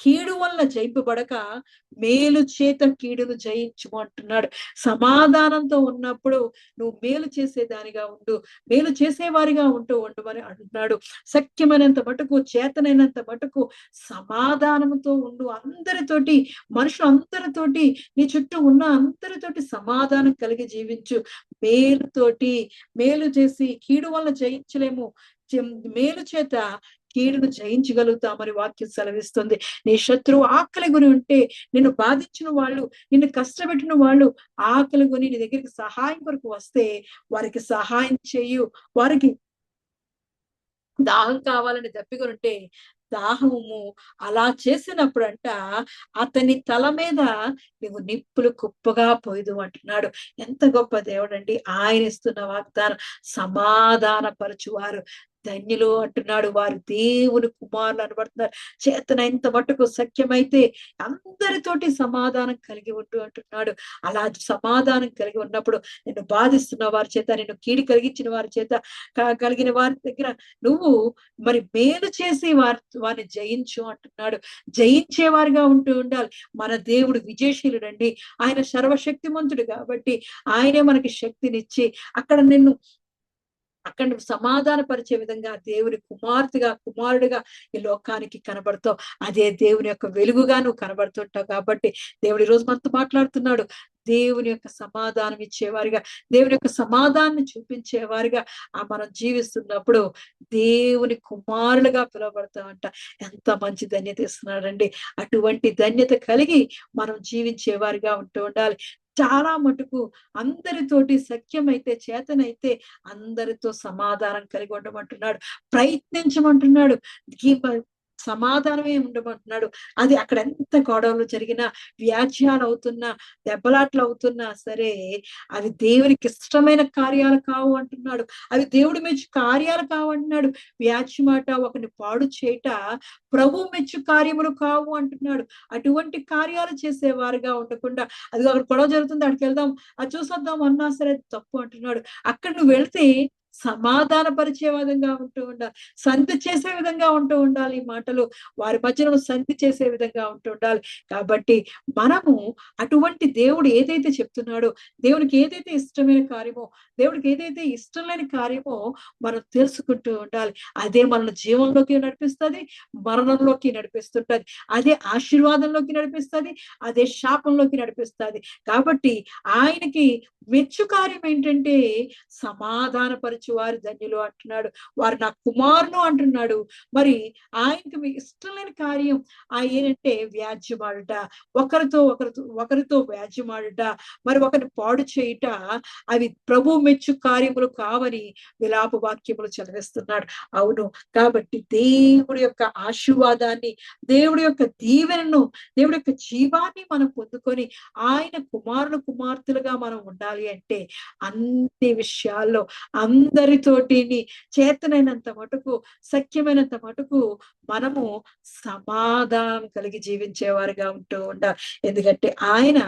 కీడు వల్ల జయింపబడక మేలు చేత కీడును జయించుము అంటున్నాడు. సమాధానంతో ఉన్నప్పుడు నువ్వు మేలు చేసేదానిగా ఉండు, మేలు చేసేవారిగా ఉండమని అంటున్నాడు. శక్యమైనంత మటుకు, చేతనైనంత మటుకు సమాధానంతో ఉండు. అందరితోటి, మనుషులందరితోటి, నీ చుట్టూ ఉన్న అందరితోటి సమాధానం కలిగి జీవించు. మేలు చేసి కీడు వల్ల జయించలేము, మేలు చేత కీడును జయించగలుగుతామని వాక్యం సెలవిస్తుంది. నీ శత్రువు ఆకలి కొని ఉంటే, నిన్ను బాధించిన వాళ్ళు, నిన్ను కష్టపెట్టిన వాళ్ళు ఆకలి కొని నీ దగ్గరికి సహాయం కొరకు వస్తే వారికి సహాయం చేయు. వారికి దాహం కావాలని దప్పికొని ఉంటే దాహము, అలా చేసినప్పుడంట అతని తల మీద నువ్వు నిప్పులు కుప్పగా పోయిదు అంటున్నాడు. ఎంత గొప్ప దేవుడండి. ఆయన ఇస్తున్న వాగ్దానం, సమాధాన పరచువారు ధన్యులు అంటున్నాడు, వారు దేవుని కుమారులు అనబడుతున్నారు. చేతనైనంత మట్టుకు శక్యమైతే అందరితోటి సమాధానం కలిగి ఉండు అంటున్నాడు. అలా సమాధానం కలిగి ఉన్నప్పుడు నిన్ను బాధిస్తున్న వారి చేత, నిన్ను కీడు కలిగించిన వారి చేత, కలిగిన వారి దగ్గర నువ్వు మరి మేలు చేసి వారిని జయించు అంటున్నాడు. జయించేవారిగా ఉండాలి. మన దేవుడు విజయశీలుడండి. ఆయన సర్వశక్తిమంతుడు కాబట్టి ఆయనే మనకి శక్తినిచ్చి అక్కడ నువ్వు సమాధాన పరిచే విధంగా దేవుని కుమారుడిగా ఈ లోకానికి కనబడతావు. అదే దేవుని యొక్క వెలుగుగా నువ్వు కనబడుతుంటావు. కాబట్టి దేవుడు ఈ రోజు మనతో మాట్లాడుతున్నాడు. దేవుని యొక్క సమాధానం ఇచ్చేవారిగా, దేవుని యొక్క సమాధానాన్ని చూపించేవారిగా మనం జీవిస్తున్నప్పుడు దేవుని కుమారులుగా పిలువబడతామంట. ఎంత మంచి ధన్యత ఇస్తున్నాడండి. అటువంటి ధన్యత కలిగి మనం జీవించేవారిగా ఉంటూ ఉండాలి. చాలా మటుకు అందరితోటి సఖ్యమైతే, చేతనైతే అందరితో సమాధానం కలిగి ఉండమంటున్నాడు, ప్రయత్నించమంటున్నాడు. సమాధానమే ఉండమంటున్నాడు. అది అక్కడ ఎంత గొడవలు జరిగినా, వ్యాజ్యాలు అవుతున్నా, దెబ్బలాట్లు అవుతున్నా సరే అవి దేవునికి ఇష్టమైన కార్యాలు కావు అంటున్నాడు. అవి దేవుడి మెచ్చు కార్యాలు కావు అంటున్నాడు. వ్యాజ్యమాట, ఒకరిని పాడు చేయట ప్రభు మెచ్చు కార్యములు కావు అంటున్నాడు. అటువంటి కార్యాలు చేసేవారుగా ఉండకుండా, అది అక్కడ గొడవ జరుగుతుంది, అక్కడికి వెళ్దాం, అది చూసొద్దాం అన్నా సరే తప్పు అంటున్నాడు. అక్కడ నువ్వు వెళ్తే సమాధాన పరిచే విధంగా ఉంటూ ఉండాలి, సంధి చేసే విధంగా ఉంటూ ఉండాలి. ఈ మాటలు వారి మధ్యలో సంధి చేసే విధంగా ఉంటూ ఉండాలి. కాబట్టి మనము అటువంటి దేవుడు ఏదైతే చెప్తున్నాడో, దేవునికి ఏదైతే ఇష్టమైన కార్యమో, దేవుడికి ఏదైతే ఇష్టం లేని కార్యమో మనం తెలుసుకుంటూ ఉండాలి. అదే మనల్ని జీవంలోకి నడిపిస్తుంది, మరణంలోకి నడిపిస్తుంటది, అదే ఆశీర్వాదంలోకి నడిపిస్తుంది, అదే శాపంలోకి నడిపిస్తుంది. కాబట్టి ఆయనకి మెచ్చు కార్యం ఏంటంటే సమాధానపరచు వారు ధన్యులు అంటున్నాడు. వారు నా కుమారులు అంటున్నాడు. మరి ఆయనకి మీకు ఇష్టం లేని కార్యం ఏంటంటే వ్యాజ్యమాడుట, ఒకరితో వ్యాజ్యమాడుట, మరి ఒకరిని పాడు చేయుట, అవి ప్రభు మెచ్చు కార్యములు కావని విలాప వాక్యములు చదివిస్తున్నాడు. అవును, కాబట్టి దేవుడి యొక్క ఆశీర్వాదాన్ని, దేవుడి యొక్క దీవెనను, దేవుడి యొక్క జీవాన్ని మనం పొందుకొని ఆయన కుమార్తెలుగా మనం ఉండాలి అంటే అన్ని విషయాల్లో అందరితోటి చేతనైనంత మటుకు, సఖ్యమైనంత మటుకు మనము సమాధానం కలిగి జీవించేవారుగా ఉంటూ ఉండాలి. ఎందుకంటే ఆయన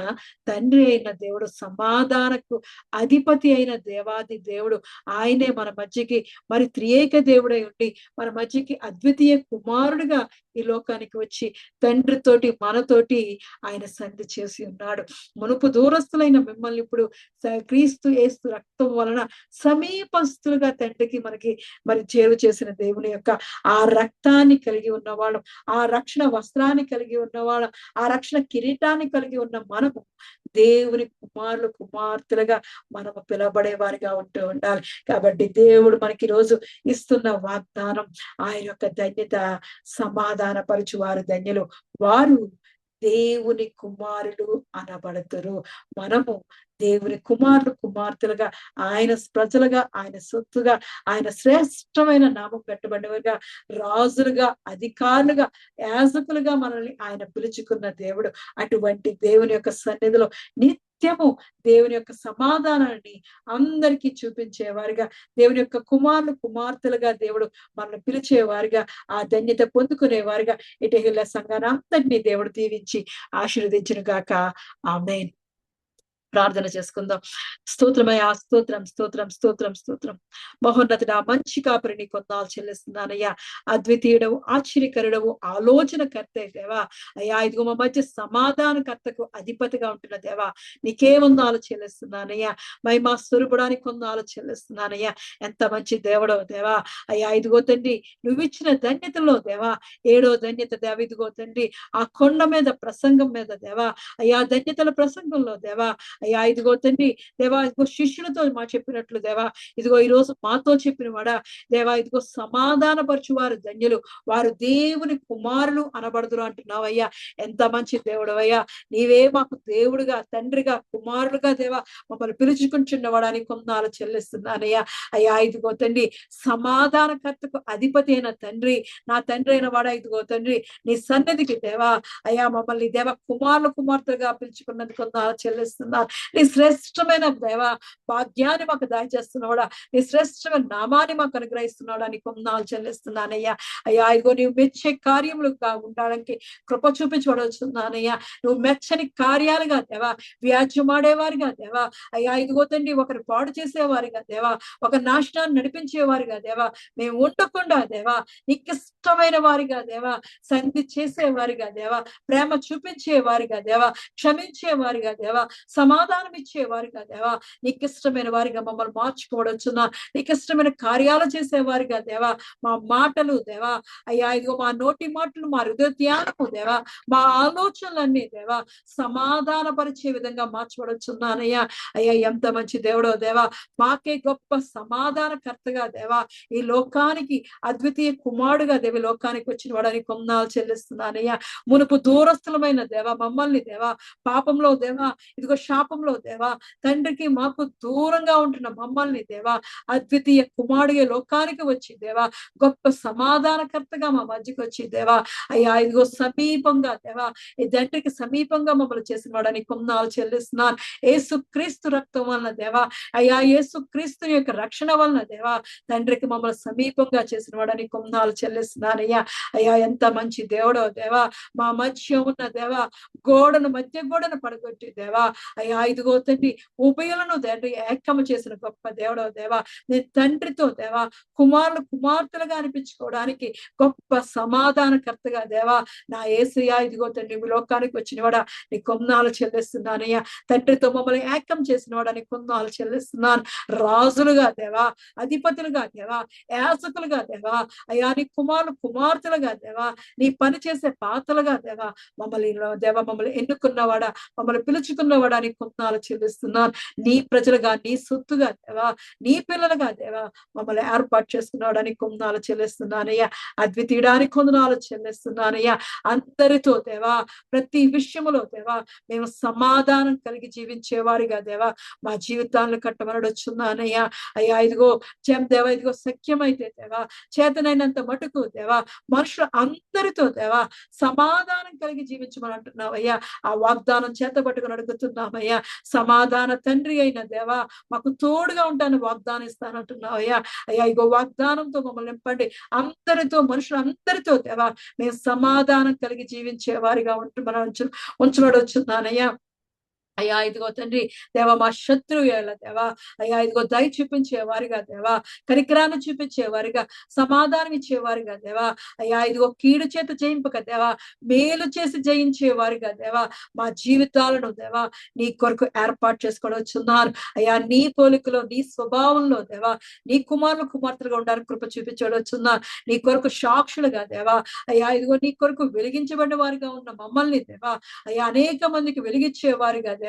తండ్రి అయిన దేవుడు, సమాధానకు అధిపతి అయిన దేవాది దేవుడు. ఆయనే మన మధ్యకి మరి త్రియేక దేవుడై ఉండి మన మధ్యకి అద్వితీయ కుమారుడిగా ఈ లోకానికి వచ్చి తండ్రితోటి మనతోటి ఆయన సంధి చేసి ఉన్నాడు. మునుపు దూరస్తులైన మిమ్మల్ని ఇప్పుడు క్రీస్తు యేసు రక్తం వలన సమీపస్తులుగా తండ్రికి మనకి మరి చేరువ చేసిన దేవుని యొక్క ఆ రక్తాన్ని కలిగి ఉన్నవాళ్ళం, ఆ రక్షణ వస్త్రాన్ని కలిగి ఉన్నవాళ్ళం, ఆ రక్షణ కిరీటాన్ని కలిగి ఉన్న మనము దేవుని కుమార్తెలుగా మనము పిలవబడే వారిగా ఉంటూ ఉండాలి. కాబట్టి దేవుడు మనకి రోజు ఇస్తున్న వాగ్దానం ఆయన యొక్క ధన్యత, సమాధాన పరచువారు ధన్యులు, వారు దేవుని కుమారులు అనబడతారు. మనము దేవుని కుమార్తెలుగా, ఆయన ప్రజలుగా, ఆయన సొత్తుగా, ఆయన శ్రేష్టమైన నామం పెట్టబడినవిగా, రాజులుగా, అధికారులుగా, యాజకులుగా మనల్ని ఆయన పిలుచుకున్న దేవుడు. అటువంటి దేవుని యొక్క సన్నిధిలో నిత్యము దేవుని యొక్క సమాధానాన్ని అందరికీ చూపించేవారిగా, దేవుని యొక్క కుమార్తెలుగా దేవుడు మనల్ని పిలిచేవారిగా, ఆ ధన్యత పొందుకునేవారిగా ఇటగిల్ల సంఘాన్ని అంతటినీ దేవుడు దీవించి ఆశీర్వదించును గాక. ఆమేన్. ప్రార్థన చేసుకుందాం. స్తోత్రమయ్యా, స్తోత్రం స్తోత్రం స్తోత్రం స్తోత్రం. మహోన్నతుడా, మంచి కాపరి నీ కొందాలు చెల్లిస్తున్నానయ్యా. అద్వితీయుడవు, ఆశ్చర్యకరుడవు, ఆలోచనకర్త దేవా. అయ్యా, ఇదిగో మా మధ్య సమాధానకర్తకు అధిపతిగా ఉంటున్న దేవా, నీకే వందాలు చెల్లిస్తున్నానయ్యా. మహిమా స్వరూపుడానికి కొందాలు చెల్లిస్తున్నానయ్యా. ఎంత మంచి దేవుడవు దేవా. అయ్యా, ఇదిగో తండ్రి, నువ్వు ఇచ్చిన ధన్యతలో దేవా, 7వ ధన్యత దేవ, ఇదిగో తండ్రి, ఆ కొండ మీద ప్రసంగం మీద దేవా, అయ్యా ధన్యతల ప్రసంగంలో దేవా, అయ్యా ఇదిగో తండ్రి దేవా, ఇదిగో శిష్యులతో మా చెప్పినట్లు దేవా, ఇదిగో ఈ రోజు మాతో చెప్పిన వాడా దేవా, ఇదిగో సమాధానపరచు వారు ధన్యులు, వారు దేవుని కుమారులు అనబడుదురు అంటున్నావయ్యా. ఎంత మంచి దేవుడు అయ్యా. నీవే మాకు దేవుడుగా, తండ్రిగా, కుమారులుగా దేవా మమ్మల్ని పిలుచుకుంటున్నవాడానికి కొందాలు చెల్లిస్తున్నానయ్యా. అయ్యా, ఇదిగో తండ్రి, సమాధానకర్తకు అధిపతి అయిన తండ్రి, నా తండ్రి అయిన వాడా, ఇదిగో తండ్రి, నీ సన్నిధికి దేవా అయ్యా మమ్మల్ని దేవ కుమార్తెలుగా పిలుచుకున్నందుకు కొందాలు చెల్లిస్తున్నారు. నీ శ్రేష్టమైన దేవ భాగ్యాన్ని మాకు దయచేస్తున్నాడా, నీ శ్రేష్టమైన నామాన్ని మాకు అనుగ్రహిస్తున్నాడా, నీ కొందాలు చెల్లిస్తున్నానయ్యా. అయ్యా, ఇదిగో నువ్వు మెచ్చే కార్యములుగా ఉండడానికి కృప చూపించబడుతున్నానయ్యా. నువ్వు మెచ్చని కార్యాలుగా దేవా, వ్యాజ్యమాడేవారిగా దేవా, అయ్యా ఇదిగో తండ్రి, ఒకరు పాడు చేసేవారిగా దేవా, ఒక నాశనాన్ని నడిపించేవారిగా దేవా మేము ఉండకుండా దేవా, నీకు ఇష్టమైన వారిగా దేవా, సంధి చేసేవారిగా దేవా, ప్రేమ చూపించేవారిగా దేవా, క్షమించేవారిగా దేవా, సమాధానం సమాధానం ఇచ్చేవారిగా దేవా, నీకు ఇష్టమైన వారిగా మమ్మల్ని మార్చుకోవచ్చున్నా, నీకు ఇష్టమైన కార్యాలు చేసేవారిగా దేవా, మా మాటలు దేవా, అయ్యా ఇదిగో మా నోటి మాటలు, మా హృదయ ధ్యానము దేవా, మా ఆలోచనలన్నీ దేవా సమాధానపరిచే విధంగా మార్చబడుచున్నానయ్యా. అయ్యా ఎంత మంచి దేవుడో దేవా, మాకే గొప్ప సమాధానకర్తగా దేవా, ఈ లోకానికి అద్వితీయ కుమారుడుగా దేవి లోకానికి వచ్చిన వాడని కొందాలు చెల్లిస్తున్నానయ్యా. మునుపు దూరస్థులమైన దేవా మమ్మల్ని దేవా, పాపంలో దేవా, ఇదిగో శాపంలో దేవా, తండ్రికి మాకు దూరంగా ఉంటున్న మమ్మల్ని దేవా, అద్వితీయ కుమారుడిగా లోకానికి వచ్చి దేవా, గొప్ప సమాధానకర్తగా మా మధ్యకి వచ్చి దేవా, అయ్యా ఇదిగో సమీపంగా దేవా, ఈ తండ్రికి సమీపంగా మమ్మల్ని చేసిన వాడని కొందాలు చెల్లిస్తున్నాను. యేసు క్రీస్తు రక్తం వలన దేవా, అయ్యా యేసు క్రీస్తు యొక్క రక్షణ వలన దేవా, తండ్రికి మమ్మల్ని సమీపంగా చేసిన వాడని కొందాలు చెల్లిస్తున్నానయ్యా. అయ్యా ఎంత మంచి దేవుడో దేవా, మా మధ్య ఉన్న దేవా మధ్య గోడను పడగొట్టి దేవా, అయ్యా ఇదిగో తండ్రి ఉభయులను తండ్రి ఏకము చేసిన గొప్ప దేవుడో దేవా, నేను తండ్రితో దేవా కుమార్తెలుగా అనిపించుకోవడానికి గొప్ప సమాధానకర్తగా దేవా నా యేసయ్యా, ఇదిగో తండ్రి మీ లోకానికి వచ్చినవాడా నీ కొందాలు చెల్లిస్తున్నానయ్యా. తండ్రితో మమ్మల్ని ఏకం చేసిన వాడా నీ కొందాలు చెల్లిస్తున్నాను. రాజులుగా దేవా, అధిపతులుగా దేవా, యాజకులుగా దేవా, అయ్యా నీ కుమార్తెలుగా దేవా, నీ పని చేసే పాత్రలుగా దేవా మమ్మల్ని ఎన్నుకున్నవాడా, మమ్మల్ని పిలుచుకున్నవాడా నీ కొందాలు చెల్లిస్తున్నాను. నీ ప్రజలుగా, నీ సొత్తుగా దేవా, నీ పిల్లలుగా దేవా మమ్మల్ని ఏర్పాటు చేసుకున్నాడా నీ కొందాలు చెల్లిస్తున్నానయ్యా. అద్వితీయడానికి కొందనాలు చెల్లిస్తున్నానయ్యా. అందరితో దేవా ప్రతి విషయములో దేవా మేము సమాధానం కలిగి జీవించేవారిగా దేవా మా జీవితాలను కట్టమనడొచ్చున్నానయ్యా. అయ్యా ఇదిగో దేవా, ఇదిగో సఖ్యమైతే దేవా, చేతనైనంత మటుకు దేవా మనుషులు అందరితో దేవా సమాధానం కలిగి జీవించమని అంటున్నావయ్యా. ఆ వాగ్దానం చేత పట్టుకుని అడుగుతున్నామయ్యా. సమాధాన తండ్రి అయిన దేవా మాకు తోడుగా ఉంటాను వాగ్దానం ఇస్తానంటున్నావయ్యా. అయ్యా ఇగో వాగ్దానంతో మమ్మల్ని నింపండి. మనుషులందరితో దేవా మేము సమాధానం కలిగి జీవించే వారిగా ఉంచబడొచ్చున్నానయ్యా. అయ్యా ఇదిగో తండ్రి దేవా మా శత్రువు దేవా, అయ్యా ఇదిగో దయ చూపించే వారిగా దేవా, కనికరాన్ని చూపించే వారిగా, సమాధానం ఇచ్చేవారిగా దేవా, అయ్యా ఇదిగో కీడు చేత జయింపక దేవా మేలు చేసి జయించే వారిగా దేవా మా జీవితాలను దేవా నీ కొరకు ఏర్పాటు చేసుకోవచ్చున్నారు. అయ్యా నీ పోలికలో, నీ స్వభావంలో దేవా నీ కుమార్తెలుగా ఉండడానికి కృప చూపించవచ్చున్నారు. నీ కొరకు సాక్షులుగా దేవా, అయ్యా ఇదిగో నీ కొరకు వెలిగించబడిన వారిగా ఉన్న మమ్మల్ని దేవా, అయ్యా అనేక మందికి వెలిగించే వారిగా దేవా,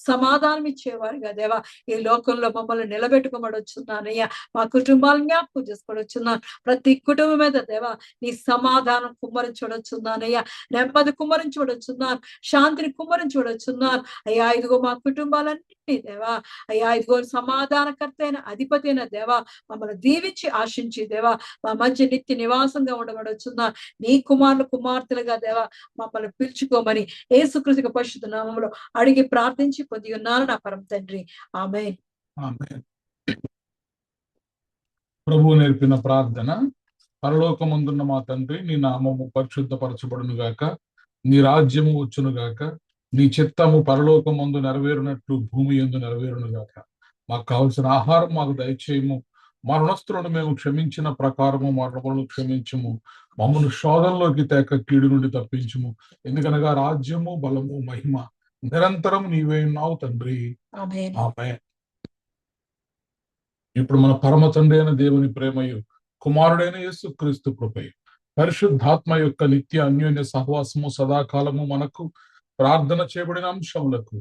సమాధానం ఇచ్చేవారిగా దేవా ఈ లోకంలో మమ్మల్ని నిలబెట్టుకోమడొచ్చున్నానయ్యా. మా కుటుంబాలను జ్ఞాపకం చేసుకోవచ్చున్నాను. ప్రతి కుటుంబం మీద దేవా నీ సమాధానం కుమ్మరించవచ్చున్నానయ్యా. నెమ్మది కుమ్మరించవచ్చున్నాను. శాంతిని కుమ్మరించవచ్చున్నాను. అయ్యా ఇదిగో మా కుటుంబాలన్నింటినీ దేవా, అయ్యా ఇదిగో సమాధానకర్త అయిన అధిపతి అయిన దేవా మమ్మల్ని దీవించి ఆశించి దేవా మా మధ్య నిత్య నివాసంగా ఉండబడొచ్చున్నా. నీ కుమార్తెలుగా దేవా మమ్మల్ని పిలుచుకోమని యేసుక్రీస్తు పరిశుద్ధ నామములో అడిగి ప్రార్థించి పొంది ఉన్నాను నా పరమ తండ్రి. ఆమేన్. ప్రభువు నేర్పిన ప్రార్థన. పరలోకమందున్న మా తండ్రి, నీ నామము పరిశుద్ధపరచబడును గాక, నీ రాజ్యము వచ్చును గాక, నీ చిత్తము పరలోకమందు నెరవేరునట్లు భూమి యందు నెరవేరును గాక. మాకు కావలసిన ఆహారం మాకు దయచేయము. మా రుణస్థులను మేము క్షమించిన ప్రకారము మా రుణములను క్షమించుము. మమ్మల్ని శోధనలోకి తేక కీడు నుండి తప్పించుము. ఎందుకనగా రాజ్యము, బలము, మహిమ నిరంతరం నీవే ఉన్నావు తండ్రి. ఆమేన్. ఇప్పుడు మన పరమ తండ్రి అయిన దేవుని ప్రేమయు, కుమారుడైన యేసుక్రీస్తు కృపయు, పరిశుద్ధాత్మ యొక్క నిత్య అన్యోన్య సహవాసము సదాకాలము మనకు, ప్రార్థన చేయబడిన అంశములకు,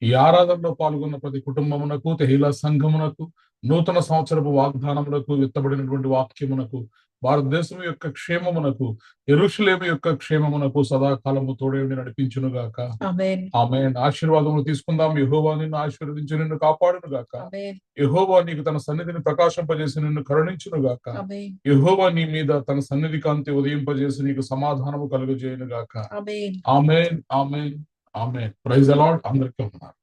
ఈ ఆరాధనలో పాల్గొన్న ప్రతి కుటుంబమునకు, తెహిలా సంఘమునకు, నూతన సంవత్సరపు వాగ్దానములకు, విత్తబడినటువంటి వాక్యమునకు, భారతదేశం యొక్క క్షేమమునకు, యెరూషలేము యొక్క క్షేమమునకు సదాకాలము తోడేండి నడిపించును గాక. ఆమేన్. ఆశీర్వాదములు తీసుకుందాం. యెహోవా నిన్ను ఆశీర్వదించి నిన్ను కాపాడును గాక. యెహోవా నీకు తన సన్నిధిని ప్రకాశింపజేసి నిన్ను కరుణించును గాక. యెహోవా నీ మీద తన సన్నిధి కాంతి ఉదయింపజేసి నీకు సమాధానము కలుగజేయును గాక. Amen. Amen. Amen. Amen. Praise the Lord. అందరికీ వందనాలు.